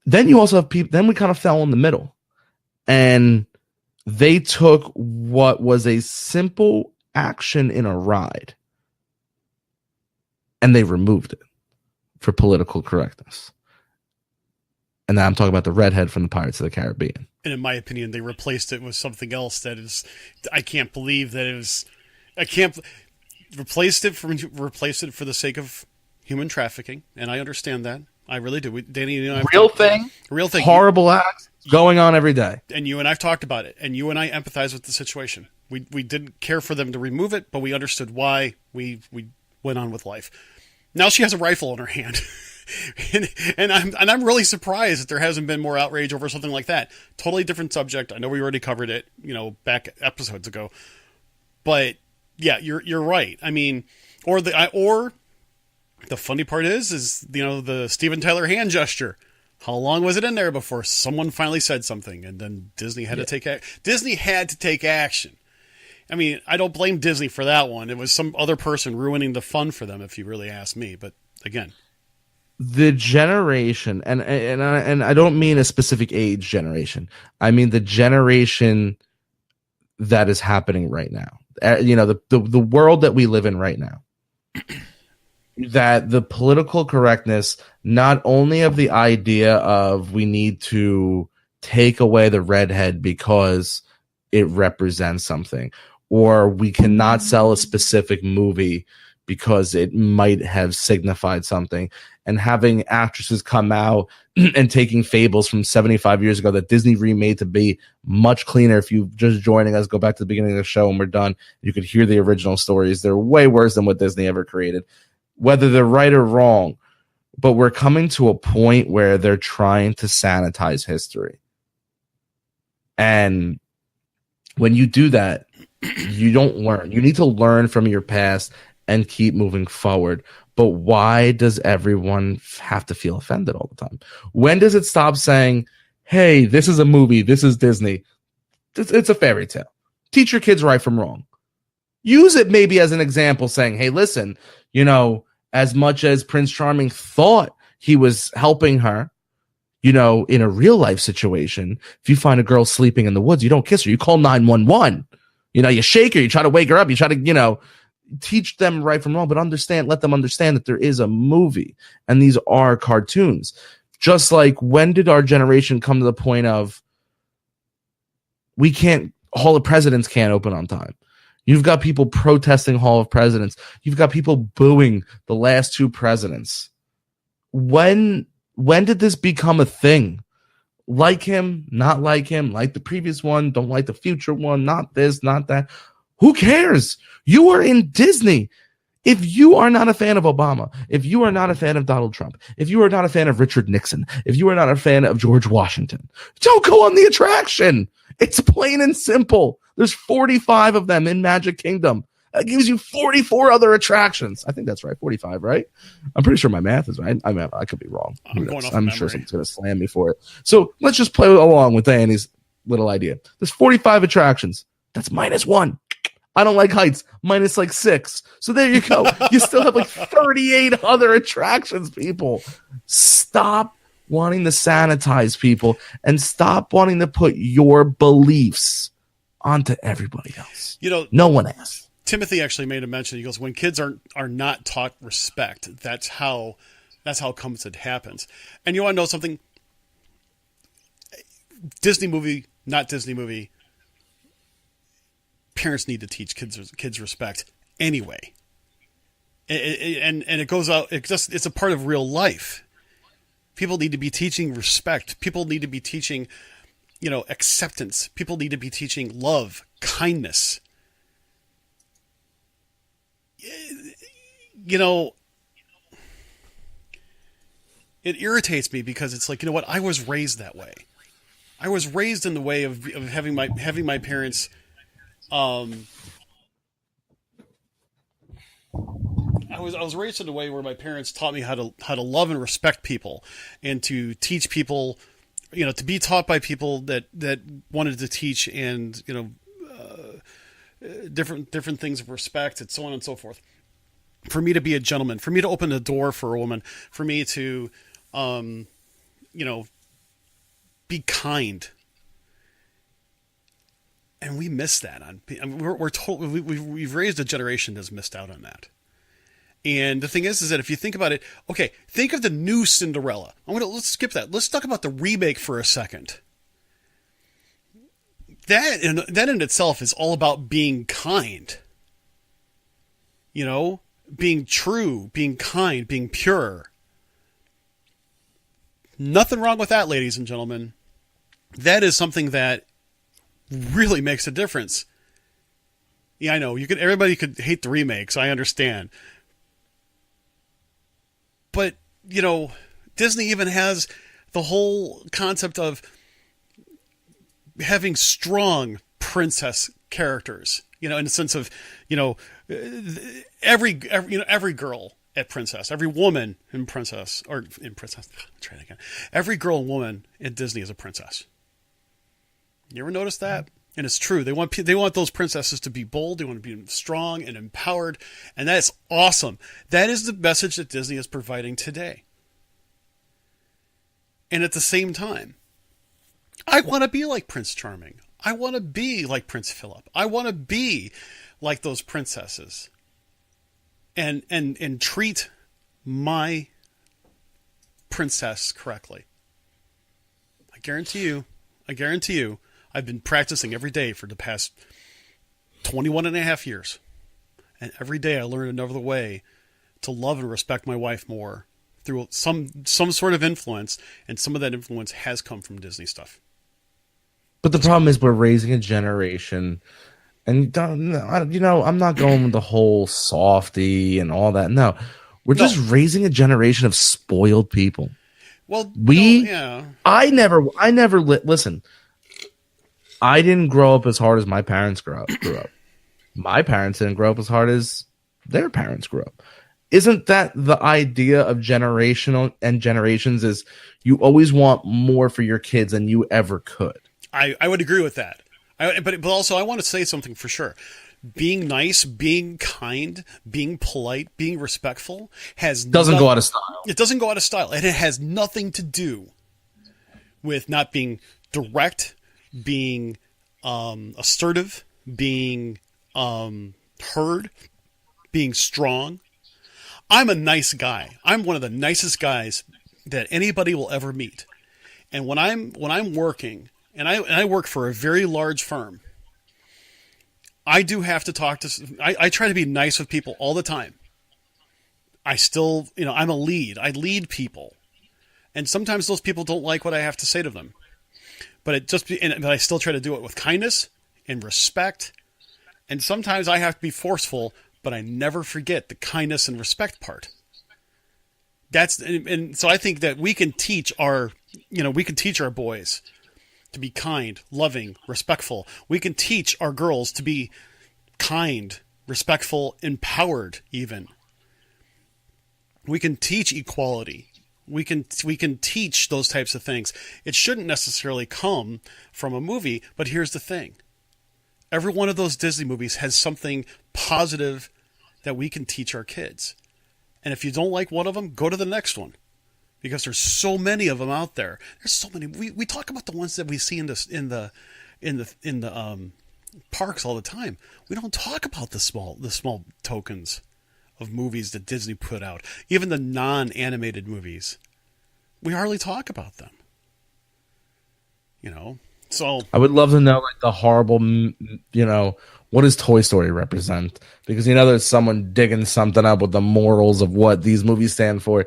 S3: Then you also have people, then we kind of fell in the middle. And they took what was a simple action in a ride and they removed it for political correctness. And now I'm talking about the redhead from the Pirates of the Caribbean.
S1: And in my opinion, they replaced it with something else that is, I can't believe that it was, replaced it for the sake of human trafficking. And I understand that. I really do. Danny,
S3: real thing. Horrible acts going on every day.
S1: And you and I've talked about it. And you and I empathize with the situation. We didn't care for them to remove it, but we understood why. We went on with life. Now she has a rifle in her hand. and I'm really surprised that there hasn't been more outrage over something like that. Totally different subject. I know we already covered it, back episodes ago. But yeah, you're right. I mean, or the funny part is the Steven Tyler hand gesture. How long was it in there before someone finally said something, and then Disney had to take action. I mean, I don't blame Disney for that one. It was some other person ruining the fun for them, if you really ask me. But again,
S3: the generation, and I don't mean a specific age generation. I mean the generation that is happening right now. The world that we live in right now. That the political correctness, not only of the idea of we need to take away the redhead because it represents something, or we cannot sell a specific movie because it might have signified something. And having actresses come out and taking fables from 75 years ago that Disney remade to be much cleaner. If you're just joining us, go back to the beginning of the show and we're done. You could hear the original stories. They're way worse than what Disney ever created, whether they're right or wrong. But we're coming to a point where they're trying to sanitize history. And when you do that, you don't learn. You need to learn from your past and keep moving forward. But why does everyone have to feel offended all the time? When does it stop saying, hey, this is a movie, this is Disney, it's a fairy tale. Teach your kids right from wrong. Use it maybe as an example saying, hey, listen, you know, as much as Prince Charming thought he was helping her, you know, in a real life situation, if you find a girl sleeping in the woods, you don't kiss her, you call 911. You know, you shake her, you try to wake her up, you try to, you know, teach them right from wrong, but let them understand that there is a movie and these are cartoons. Just like, when did our generation come to the point of Hall of Presidents can't open on time? You've got people protesting Hall of Presidents. You've got people booing the last two presidents. When did this become a thing? Like him, not like him, like the previous one, don't like the future one, not this, not that. Who cares? You are in Disney. If you are not a fan of Obama, if you are not a fan of Donald Trump, if you are not a fan of Richard Nixon, if you are not a fan of George Washington, don't go on the attraction. It's plain and simple. There's 45 of them in Magic Kingdom. That gives you 44 other attractions. I think that's right. 45, right? I'm pretty sure my math is right. I mean, I could be wrong. I'm sure someone's going to slam me for it. So let's just play along with Annie's little idea. There's 45 attractions. That's -1. I don't like heights. Minus like 6. So there you go. You still have like 38 other attractions, people. Stop wanting to sanitize people and stop wanting to put your beliefs onto everybody else.
S1: You know,
S3: no one asked.
S1: Timothy actually made a mention. He goes, when kids are not taught respect, that's how it comes, it happens. And you want to know something? Disney movie, not Disney movie. Parents need to teach kids respect anyway. And it goes out. It's a part of real life. People need to be teaching respect. People need to be teaching, you know, acceptance. People need to be teaching love, kindness. You know, it irritates me because it's like, you know what? I was raised that way. I was raised in the way of having my parents. I was raised in a way where my parents taught me how to love and respect people, and to teach people, you know, to be taught by people that wanted to teach, and you know, different things of respect, and so on and so forth. For me to be a gentleman, for me to open the door for a woman, for me to, you know, be kind. And we miss that we've raised a generation that's missed out on that. And the thing is that if you think about it, okay, think of the new Cinderella. Let's skip that. Let's talk about the remake for a second. That in itself is all about being kind. You know, being true, being kind, being pure. Nothing wrong with that, ladies and gentlemen. That is something that really makes a difference. Yeah, I know. Everybody could hate the remakes. I understand. But, you know, Disney even has the whole concept of having strong princess characters, you know, in the sense of, you know, every girl at Princess, every woman in Princess, try that again. Every girl and woman at Disney is a princess. You ever notice that? And it's true. They want those princesses to be bold. They want to be strong and empowered. And that's awesome. That is the message that Disney is providing today. And at the same time, I want to be like Prince Charming. I want to be like Prince Philip. I want to be like those princesses. And treat my princess correctly. I guarantee you, I've been practicing every day for the past 21 and a half years. And every day I learn another way to love and respect my wife more through some sort of influence, and some of that influence has come from Disney stuff.
S3: But the problem is we're raising a generation, and I'm not going with the whole softy and all that. No, we're just raising a generation of spoiled people.
S1: Well,
S3: listen. I didn't grow up as hard as my parents grew up. My parents didn't grow up as hard as their parents grew up. Isn't that the idea of generational and generations? Is you always want more for your kids than you ever could.
S1: I would agree with that. But also I want to say something for sure. Being nice, being kind, being polite, being respectful doesn't go out of style. It doesn't go out of style, and it has nothing to do with not being direct, being assertive, being heard, being strong. I'm a nice guy. I'm one of the nicest guys that anybody will ever meet. And when I'm working, and I work for a very large firm, I do have to talk to. I try to be nice with people all the time. I still, I'm a lead. I lead people, and sometimes those people don't like what I have to say to them. But but I still try to do it with kindness and respect. And sometimes I have to be forceful, but I never forget the kindness and respect part. And so I think that we can teach our boys to be kind, loving, respectful. We can teach our girls to be kind, respectful, empowered even. We can teach equality. We can teach those types of things. It shouldn't necessarily come from a movie, but here's the thing. Every one of those Disney movies has something positive that we can teach our kids. And if you don't like one of them, go to the next one. Because there's so many of them out there. There's so many. We talk about the ones that we see in the parks all the time. We don't talk about the small tokens of movies that Disney put out. Even the non-animated movies. We hardly talk about them. So
S3: I would love to know the horrible, what does Toy Story represent? Because there's someone digging something up with the morals of what these movies stand for.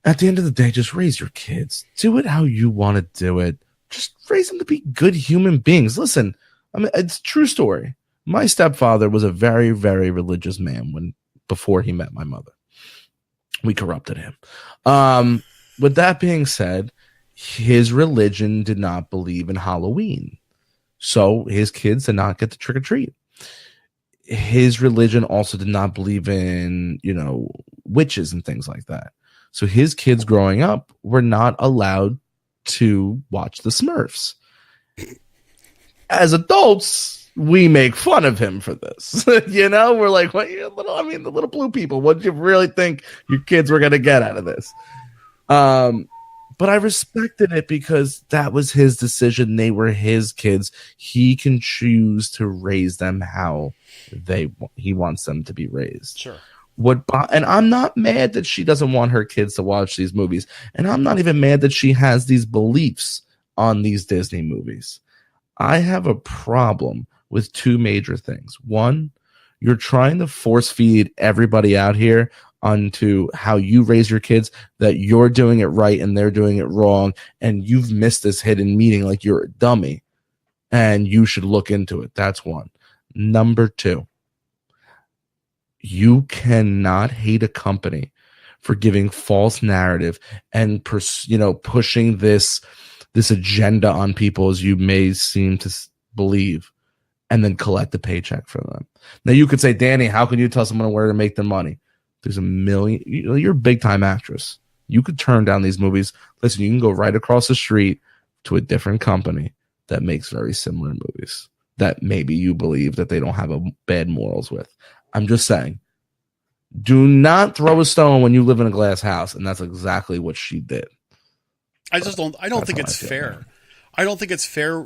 S3: At the end of the day, just raise your kids. Do it how you want to do it. Just raise them to be good human beings. Listen, it's a true story. My stepfather was a very, very religious man before he met my mother. We corrupted him. With that being said, his religion did not believe in Halloween. So his kids did not get to trick or treat. His religion also did not believe in, witches and things like that. So his kids growing up were not allowed to watch the Smurfs. As adults, we make fun of him for this. We're like, what? The little blue people. What did you really think your kids were going to get out of this? But I respected it because that was his decision. They were his kids. He can choose to raise them how he wants them to be raised.
S1: Sure.
S3: And I'm not mad that she doesn't want her kids to watch these movies. And I'm not even mad that she has these beliefs on these Disney movies. I have a problem with two major things. One, you're trying to force feed everybody out here onto how you raise your kids, that you're doing it right and they're doing it wrong, and you've missed this hidden meaning like you're a dummy and you should look into it. That's one. Number two, you cannot hate a company for giving false narrative and pushing this agenda on people as you may seem to believe, and then collect the paycheck from them. Now you could say, Danny, how can you tell someone where to make their money? There's a million. You're a big time actress. You could turn down these movies. Listen, you can go right across the street to a different company that makes very similar movies that maybe you believe that they don't have a bad morals with. I'm just saying, do not throw a stone when you live in a glass house, and that's exactly what she did.
S1: I don't think it's fair. I don't think it's fair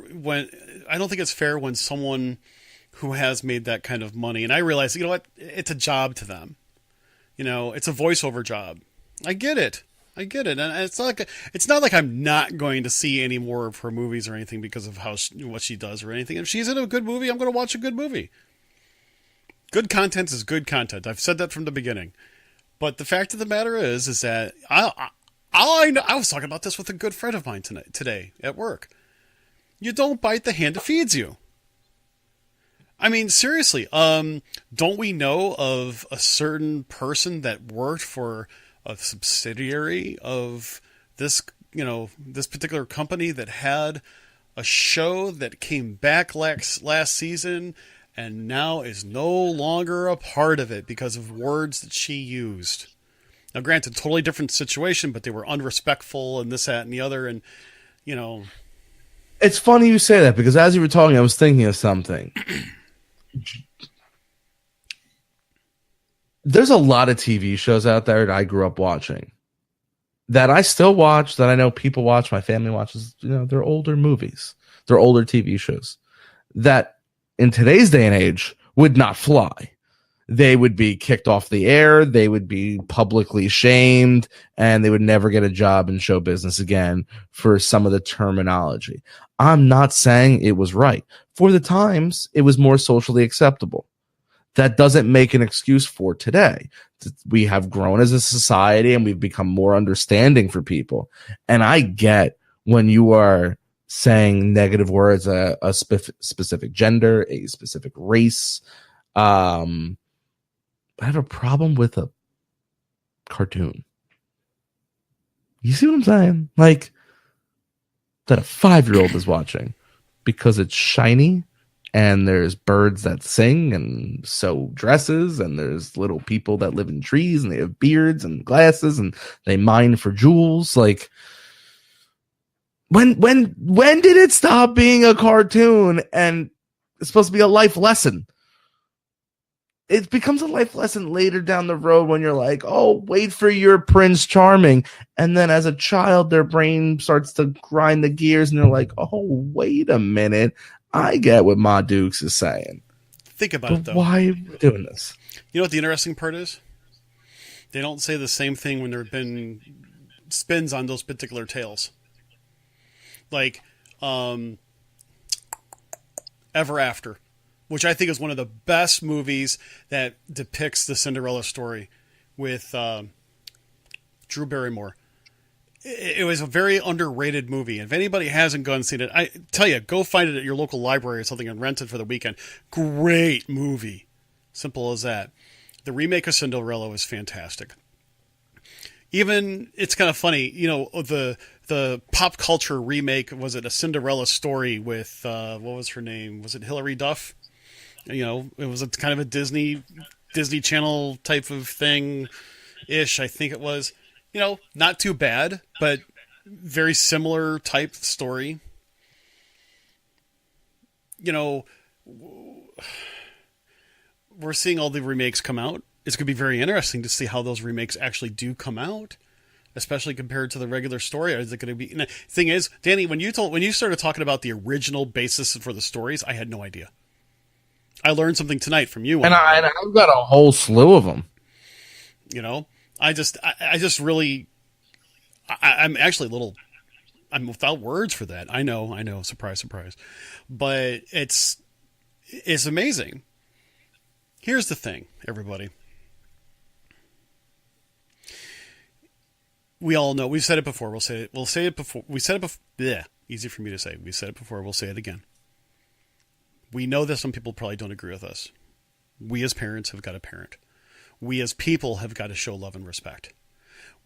S1: when someone who has made that kind of money, and I realize, it's a job to them. It's a voiceover job. I get it. And it's not like I'm not going to see any more of her movies or anything because of what she does or anything. If she's in a good movie, I'm going to watch a good movie. Good content is good content. I've said that from the beginning. But the fact of the matter is that I was talking about this with a good friend of mine today at work. You don't bite the hand that feeds you. I mean, seriously, don't we know of a certain person that worked for a subsidiary of this, this particular company that had a show that came back last season and now is no longer a part of it because of words that she used? Now, granted, totally different situation, but they were unrespectful and this, that, and the other. And,
S3: It's funny you say that because as you were talking, I was thinking of something. There's a lot of TV shows out there that I grew up watching that I still watch, that I know people watch, my family watches. They're older movies. They're older TV shows that in today's day and age would not fly. They would be kicked off the air. They would be publicly shamed, and they would never get a job in show business again for some of the terminology. I'm not saying it was right. For the times, it was more socially acceptable. That doesn't make an excuse for today. We have grown as a society and we've become more understanding for people. And I get when you are saying negative words, a specific gender, a specific race. I have a problem with a cartoon. You see what I'm saying? Like that a 5-year-old is watching because it's shiny and there's birds that sing and sew dresses and there's little people that live in trees and they have beards and glasses and they mine for jewels. Like when did it stop being a cartoon and it's supposed to be a life lesson? It becomes a life lesson later down the road when you're like, oh, wait for your Prince Charming. And then as a child, their brain starts to grind the gears and they're like, oh, wait a minute. I get what Ma Dukes is saying.
S1: Think about it, though.
S3: Why are you doing this?
S1: You know what the interesting part is? They don't say the same thing when there have been spins on those particular tales. Like, Ever After, which I think is one of the best movies that depicts the Cinderella story with Drew Barrymore. It was a very underrated movie. If anybody hasn't gone and seen it, I tell you, go find it at your local library or something and rent it for the weekend. Great movie. Simple as that. The remake of Cinderella was fantastic. Even, it's kind of funny, the pop culture remake, was it A Cinderella Story with, what was her name? Was it Hilary Duff? It was a kind of a Disney Channel type of thing-ish, I think it was. Not too bad, but very similar type story. We're seeing all the remakes come out. It's going to be very interesting to see how those remakes actually do come out, especially compared to the regular story. Is it going to be? The thing is, Danny, when you started talking about the original basis for the stories, I had no idea. I learned something tonight from you.
S3: And I've got a whole slew of them.
S1: I just really, I'm actually I'm without words for that. I know, surprise, surprise, but it's amazing. Here's the thing, everybody. We all know, we've said it before. We'll say it before. We said it before. Yeah, easy for me to say. We said it before. We'll say it again. We know that some people probably don't agree with us. We as parents have got to parent. We as people have got to show love and respect.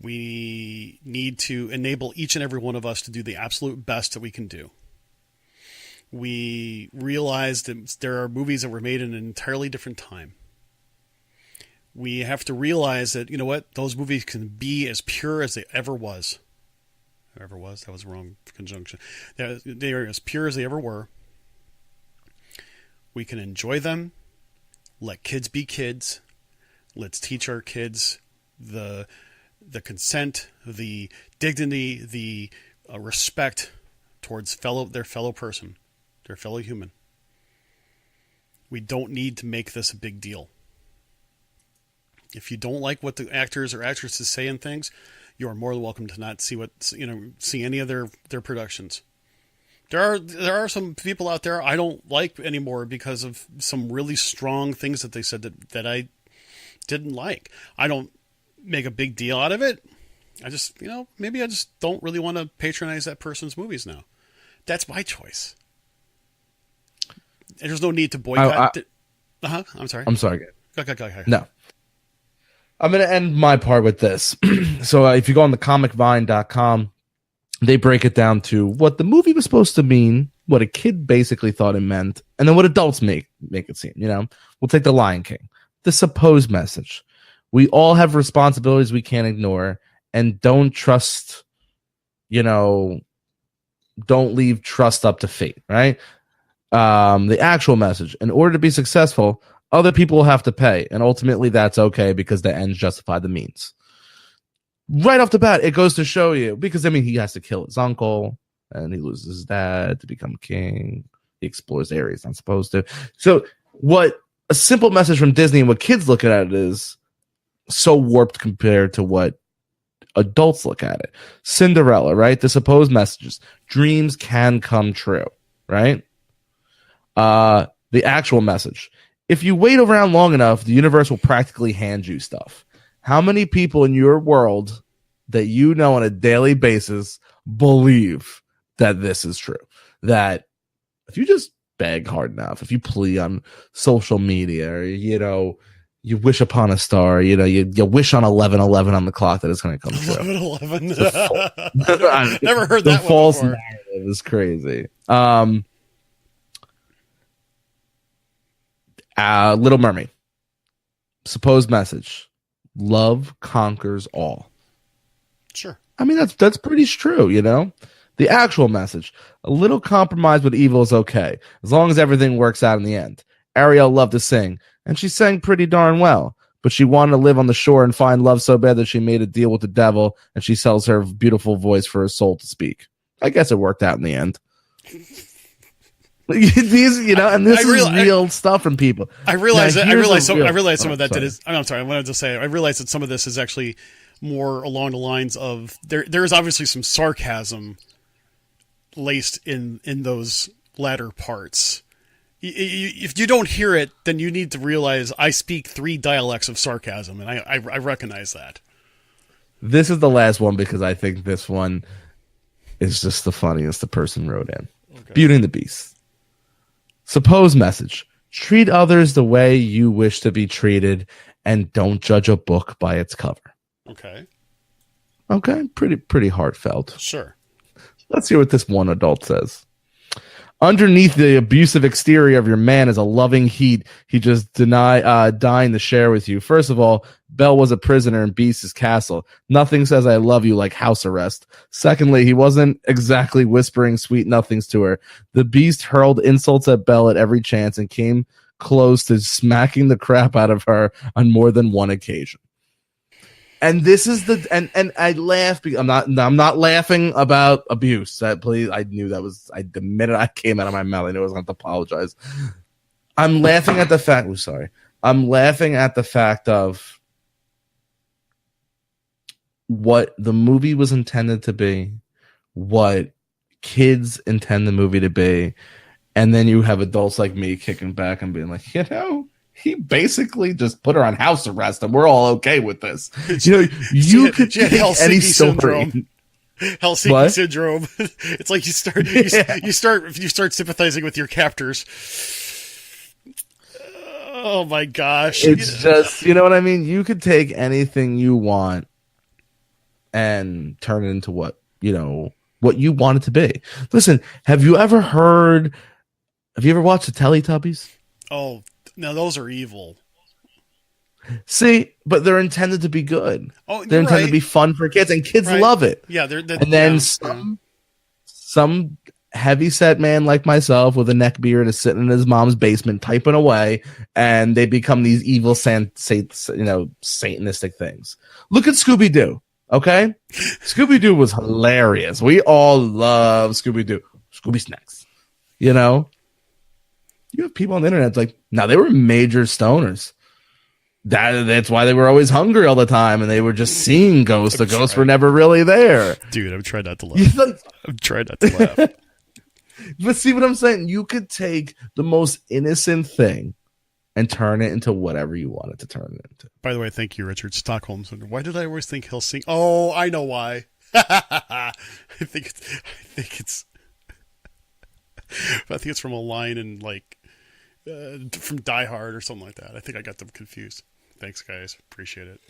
S1: We need to enable each and every one of us to do the absolute best that we can do. We realize that there are movies that were made in an entirely different time. We have to realize that, those movies can be as pure as they ever was. Ever was? That was the wrong conjunction. They are as pure as they ever were. We can enjoy them. Let kids be kids. Let's teach our kids the consent, the dignity, the respect towards their fellow person, their fellow human. We don't need to make this a big deal. If you don't like what the actors or actresses say in things, you are more than welcome to not see any of their productions. There are some people out there I don't like anymore because of some really strong things that they said that I didn't like. I don't make a big deal out of it. I just, maybe I just don't really want to patronize that person's movies now. That's my choice. There's no need to boycott. I'm sorry.
S3: I'm sorry.
S1: Go.
S3: No. I'm going to end my part with this. So if you go on the comicvine.com, they break it down to what the movie was supposed to mean, what a kid basically thought it meant, and then what adults make it seem. We'll take The Lion King. The supposed message. We all have responsibilities we can't ignore, and don't trust, don't leave trust up to fate, right? The actual message. In order to be successful, other people will have to pay, and ultimately that's okay because the ends justify the means. Right off the bat, it goes to show you, because he has to kill his uncle, and he loses his dad to become king. He explores areas not supposed to. So what a simple message from Disney and what kids look at it is so warped compared to what adults look at it. Cinderella, right? The supposed messages. Dreams can come true, right? The actual message. If you wait around long enough, the universe will practically hand you stuff. How many people in your world that you know on a daily basis believe that this is true? That if you just beg hard enough, if you plea on social media, or, you wish upon a star, you wish on 11:11 on the clock that it's going to come true.
S1: 11:11. Never heard that one
S3: false
S1: before.
S3: narrative is crazy. Little Mermaid. Supposed message. Love conquers all.
S1: Sure.
S3: That's pretty true, The actual message. A little compromise with evil is okay, as long as everything works out in the end. Ariel loved to sing, and she sang pretty darn well, but she wanted to live on the shore and find love so bad that she made a deal with the devil, and she sells her beautiful voice for her soul to speak. I guess it worked out in the end. These, and this is real stuff from people.
S1: I realize some of that. I'm sorry. I wanted to say I realize that some of this is actually more along the lines of there is obviously some sarcasm laced in those latter parts. If you don't hear it, then you need to realize I speak 3 dialects of sarcasm, and I recognize that.
S3: This is the last one because I think this one is just the funniest the person wrote in. Okay. Beauty and the Beast. Supposed message. Treat others the way you wish to be treated, and don't judge a book by its cover. Okay. Pretty heartfelt.
S1: Sure.
S3: Let's hear what this one adult says. Underneath the abusive exterior of your man is a loving heat he just dying to share with you. First of all, Belle was a prisoner in Beast's castle. Nothing says I love you like house arrest. Secondly, he wasn't exactly whispering sweet nothings to her. The Beast hurled insults at Belle at every chance and came close to smacking the crap out of her on more than one occasion. And this is and I laugh because I'm not laughing about abuse. Please, I knew that was the minute I came out of my mouth, I knew I was going to apologize. I'm laughing at the fact. I'm laughing at the fact of what the movie was intended to be, what kids intend the movie to be, and then you have adults like me kicking back and being like, he basically just put her on house arrest, and we're all okay with this. You could take any story.
S1: Helsinki syndrome. It's like you start sympathizing with your captors. Oh my gosh!
S3: It's just what I mean. You could take anything you want and turn it into what you want it to be. Listen, have you ever watched the Teletubbies?
S1: Oh. No, those are evil.
S3: See, but they're intended to be good.
S1: Oh,
S3: they're intended to be fun for kids, and kids love it.
S1: Yeah,
S3: and then some heavy-set man like myself with a neck beard is sitting in his mom's basement typing away, and they become these evil, satanistic things. Look at Scooby-Doo. Okay, Scooby-Doo was hilarious. We all love Scooby-Doo. Scooby Snacks. You have people on the internet like, now they were major stoners. That's why they were always hungry all the time, and they were just seeing ghosts. The ghosts were never really there.
S1: Dude, I'm trying not to laugh. I'm trying not to laugh.
S3: But see what I'm saying? You could take the most innocent thing and turn it into whatever you want it to turn it into.
S1: By the way, thank you, Richard Stockholm. Why did I always think Helsinki? Oh, I know why. I think it's from a line in like from Die Hard or something like that. I think I got them confused. Thanks, guys. Appreciate it.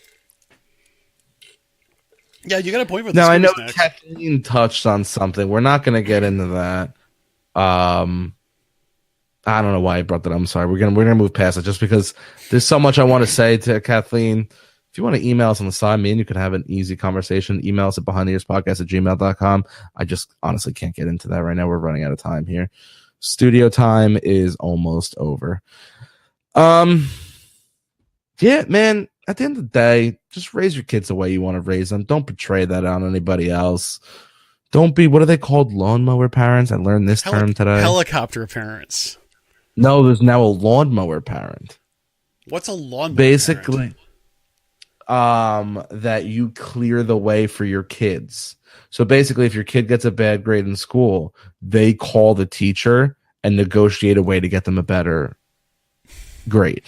S1: Yeah, you got a point with this.
S3: Now I know
S1: snacks.
S3: Kathleen touched on something. We're not going to get into that. I don't know why I brought that up. I'm sorry. We're gonna move past it just because there's so much I want to say to Kathleen. If you want to email us on the side, me and you could have an easy conversation. Email us at behindtheearspodcast@gmail.com. I just honestly can't get into that right now. We're running out of time here. Studio time is almost over. Yeah, man. At the end of the day, just raise your kids the way you want to raise them. Don't portray that on anybody else. Don't be, what are they called? Lawnmower parents? I learned this term today.
S1: Helicopter parents.
S3: No, there's now a lawnmower parent.
S1: What's a lawnmower
S3: Basically,
S1: parent?
S3: That you clear the way for your kids. So basically, if your kid gets a bad grade in school, they call the teacher and negotiate a way to get them a better grade.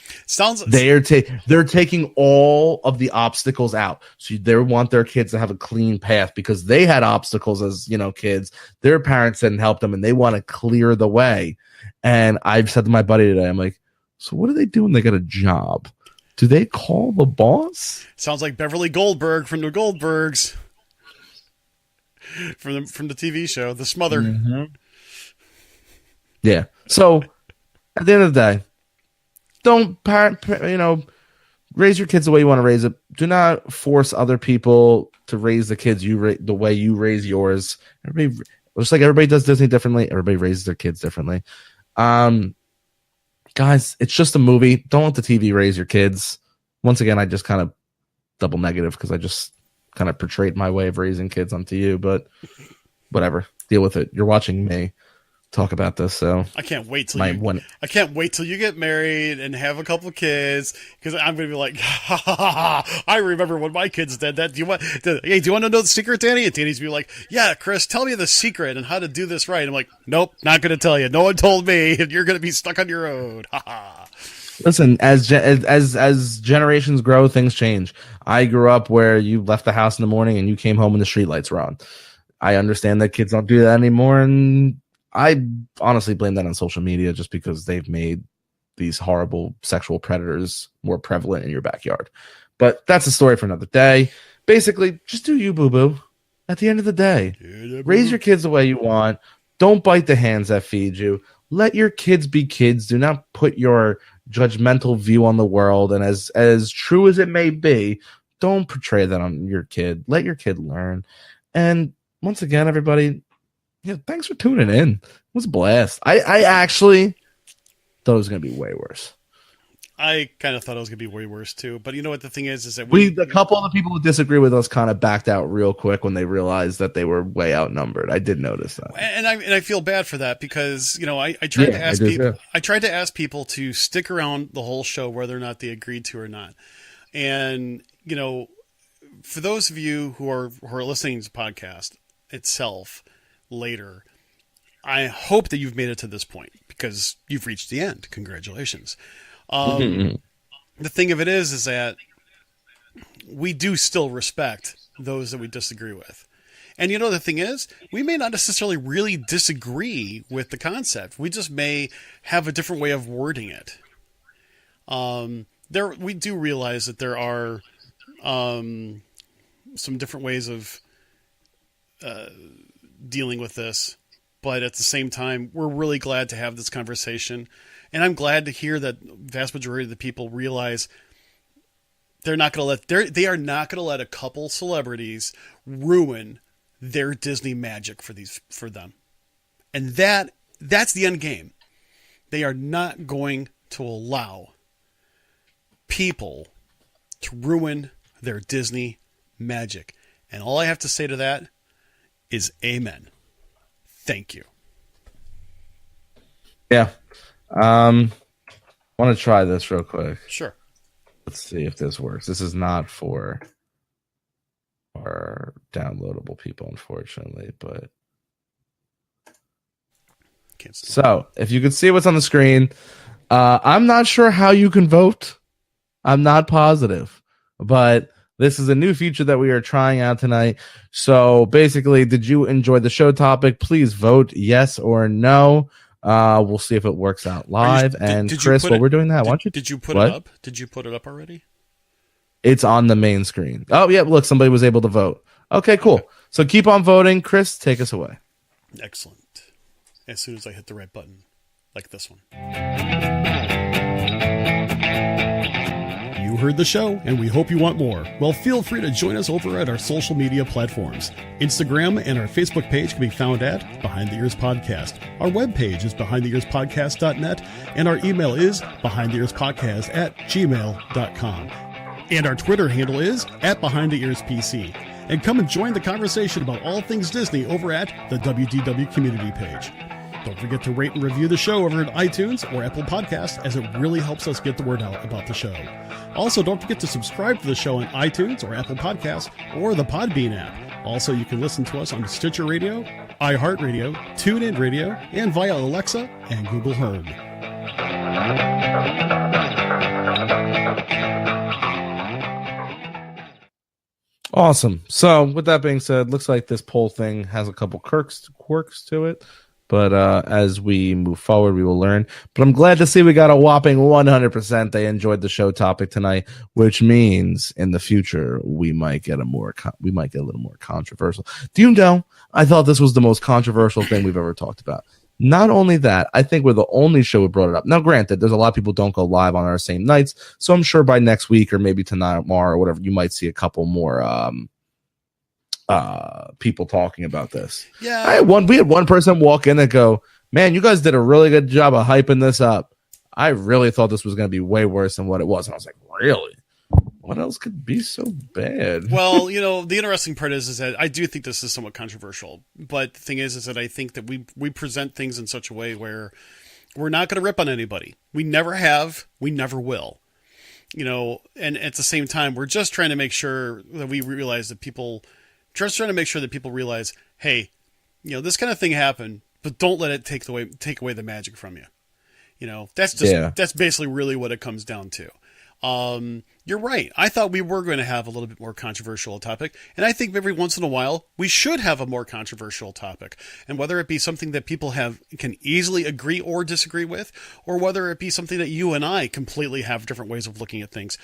S3: They're taking all of the obstacles out. So they want their kids to have a clean path because they had obstacles as, kids. Their parents didn't help them and they want to clear the way. And I've said to my buddy today, I'm like, so what do they do when they get a job? Do they call the boss?
S1: Sounds like Beverly Goldberg from the Goldbergs. From the TV show, The Smother.
S3: Mm-hmm. Yeah. So at the end of the day, don't raise your kids the way you want to raise it. Do not force other people to raise the kids the way you raise yours. Everybody, just like everybody does Disney differently, everybody raises their kids differently. Guys, it's just a movie. Don't let the TV raise your kids. Once again, I just kind of double negative because I just kind of portrayed my way of raising kids onto you, but whatever. Deal with it. You're watching me talk about this, so
S1: I can't wait till you get married and have a couple kids, because I'm gonna be like, ha, ha, ha, ha, I remember when my kids did that. Do you want to know the secret, Danny? And Danny's gonna be like, yeah, Chris, tell me the secret and how to do this right. I'm like, nope, not gonna tell you. No one told me, and you're gonna be stuck on your own. Ha ha.
S3: Listen, as generations grow, things change. I grew up where you left the house in the morning and you came home and the streetlights were on. I understand that kids don't do that anymore, and I honestly blame that on social media just because they've made these horrible sexual predators more prevalent in your backyard. But that's a story for another day. Basically, just do you, boo-boo. At the end of the day, raise your kids the way you want. Don't bite the hands that feed you. Let your kids be kids. Do not put your judgmental view on the world. And as true as it may be, don't portray that on your kid. Let your kid learn. And once again, everybody, thanks for tuning in. It was a blast. I actually thought it was going to be way worse.
S1: I kind of thought it was going to be way worse too. But you know what the thing is that
S3: a couple of the people who disagree with us kind of backed out real quick when they realized that they were way outnumbered. I did notice that,
S1: and I feel bad for that because I tried to ask people. I tried to ask people to stick around the whole show, whether or not they agreed to or not. And for those of you who are listening to the podcast itself later, I hope that you've made it to this point because you've reached the end. Congratulations. The thing of it is that we do still respect those that we disagree with. And the thing is, we may not necessarily really disagree with the concept. We just may have a different way of wording it. We do realize that there are some different ways of dealing with this, but at the same time, we're really glad to have this conversation. And I'm glad to hear that vast majority of the people realize they are not going to let a couple celebrities ruin their Disney magic for them. And that's the end game. They are not going to allow people to ruin their Disney magic. And all I have to say to that is amen. Thank you.
S3: Yeah. I want to try this real quick.
S1: Sure.
S3: Let's see if this works. This is not for our downloadable people, unfortunately, but
S1: Can't see.
S3: So if you could see what's on the screen, I'm not sure how you can vote. I'm not positive, but this is a new feature that we are trying out tonight. So basically, did you enjoy the show topic? Please vote yes or no. We'll see if it works out live. And Chris, while we're doing that, why don't you?
S1: Did you put it up? Did you put it up already?
S3: It's on the main screen. Oh, yeah. Look, somebody was able to vote. Okay, cool. Okay. So keep on voting. Chris, take us away.
S1: Excellent. As soon as I hit the right button, like this one. You heard the show, and we hope you want more. Well, feel free to join us over at our social media platforms. Instagram and our Facebook page can be found at Behind the Ears Podcast. Our webpage is behindtheearspodcast.net, and our email is behindtheearspodcast@gmail.com. And our Twitter handle is @BehindTheEarsPC. And come and join the conversation about all things Disney over at the WDW Community Page. Don't forget to rate and review the show over at iTunes or Apple Podcasts, as it really helps us get the word out about the show. Also, don't forget to subscribe to the show on iTunes or Apple Podcasts or the Podbean app. Also, you can listen to us on Stitcher Radio, iHeartRadio, TuneIn Radio, and via Alexa and Google Home.
S3: Awesome. So with that being said, looks like this poll thing has a couple quirks to it. But as we move forward, we will learn. But I'm glad to see we got a whopping 100%. They enjoyed the show topic tonight, which means in the future we might get a little more controversial. Do you know? I thought this was the most controversial thing we've ever talked about. Not only that, I think we're the only show who brought it up. Now, granted, there's a lot of people don't go live on our same nights, so I'm sure by next week or maybe tonight, tomorrow, or whatever, you might see a couple more people talking about this.
S1: Yeah,
S3: we had one person walk in and go, "Man, you guys did a really good job of hyping this up. I really thought this was going to be way worse than what it was." And I was like, "Really? What else could be so bad?"
S1: Well, the interesting part is that I do think this is somewhat controversial. But the thing is that I think that we present things in such a way where we're not going to rip on anybody. We never have. We never will. And at the same time, we're just trying to make sure that we realize that people, realize, hey, this kind of thing happened, but don't let it take away the magic from you. That's basically really what it comes down to. You're right. I thought we were going to have a little bit more controversial topic, and I think every once in a while we should have a more controversial topic. And whether it be something that people can easily agree or disagree with, or whether it be something that you and I completely have different ways of looking at things,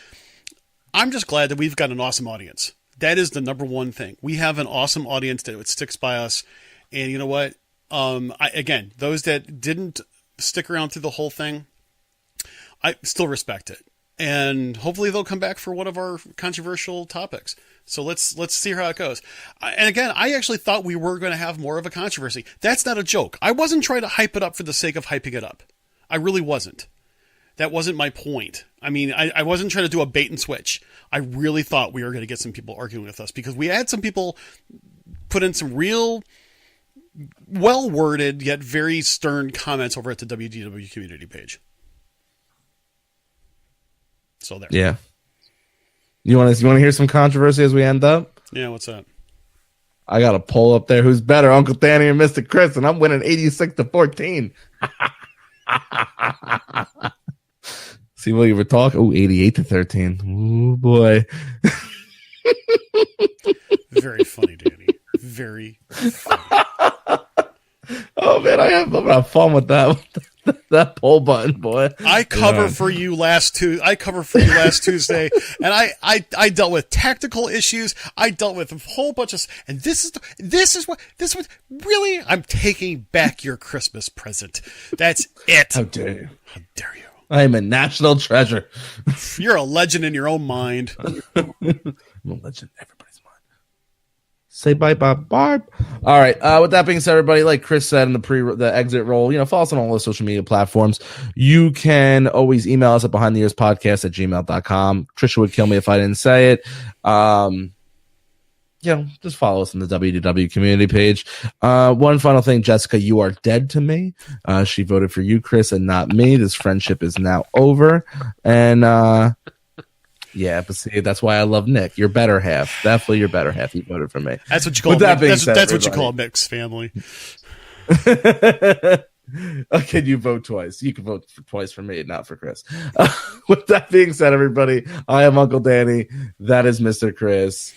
S1: I'm just glad that we've got an awesome audience. That is the number one thing. We have an awesome audience that sticks by us, and you know what? Again, those that didn't stick around through the whole thing, I still respect it. And hopefully they'll come back for one of our controversial topics. So let's see how it goes. And again, I actually thought we were going to have more of a controversy. That's not a joke. I wasn't trying to hype it up for the sake of hyping it up. I really wasn't. That wasn't my point. I mean, I wasn't trying to do a bait and switch. I really thought we were going to get some people arguing with us, because we had some people put in some real well-worded yet very stern comments over at the WDW Community Page. So there.
S3: Yeah. You want to hear some controversy as we end up?
S1: Yeah, what's that?
S3: I got a poll up there. Who's better, Uncle Danny or Mr. Chris? And I'm winning 86-14. See what you were talking? Oh, 88-13. Oh boy.
S1: Very funny, Danny. Very funny.
S3: Oh man, I'm gonna have fun with that. That poll button, boy.
S1: I cover for you last Tuesday, and I dealt with tactical issues. I dealt with a whole bunch of, and this is what really, I'm taking back your Christmas present. That's it.
S3: How dare you?
S1: How dare you?
S3: I am a national treasure.
S1: You're a legend in your own mind.
S3: I'm a legend in everybody's mind. Say bye, Barb. All right. With that being said, everybody, like Chris said in the exit roll, follow us on all the social media platforms. You can always email us at behindtheearspodcast@gmail.com. Trisha would kill me if I didn't say it. Just follow us on the WDW Community Page. One final thing, Jessica, you are dead to me. She voted for you, Chris, and not me. This friendship is now over. And yeah, but see, that's why I love Nick. Your better half. Definitely your better half. He voted for me.
S1: That's what you call
S3: that's what you call
S1: a mixed family.
S3: Can you vote twice? You can vote twice for me, not for Chris. With that being said, everybody, I am Uncle Danny. That is Mr. Chris.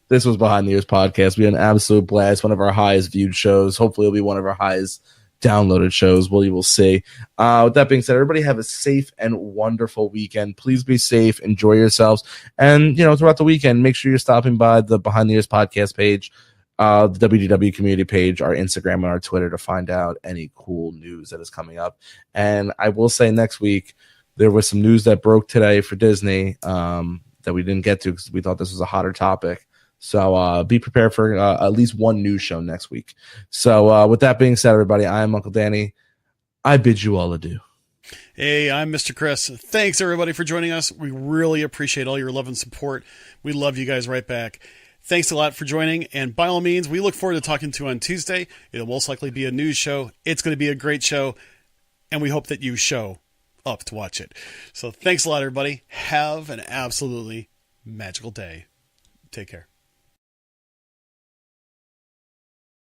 S3: This was Behind the Ears podcast. We had an absolute blast. One of our highest viewed shows. Hopefully, it'll be one of our highest downloaded shows. Well, you will see. With that being said, everybody have a safe and wonderful weekend. Please be safe. Enjoy yourselves. And, throughout the weekend, make sure you're stopping by the Behind the Ears podcast page, the WDW Community Page, our Instagram and our Twitter to find out any cool news that is coming up. And I will say next week, there was some news that broke today for Disney that we didn't get to because we thought this was a hotter topic. So be prepared for at least one news show next week. So with that being said, everybody, I am Uncle Danny. I bid you all adieu.
S1: Hey, I'm Mr. Chris. Thanks, everybody, for joining us. We really appreciate all your love and support. We love you guys right back. Thanks a lot for joining. And by all means, we look forward to talking to you on Tuesday. It'll most likely be a news show. It's going to be a great show. And we hope that you show up to watch it. So thanks a lot, everybody. Have an absolutely magical day. Take care.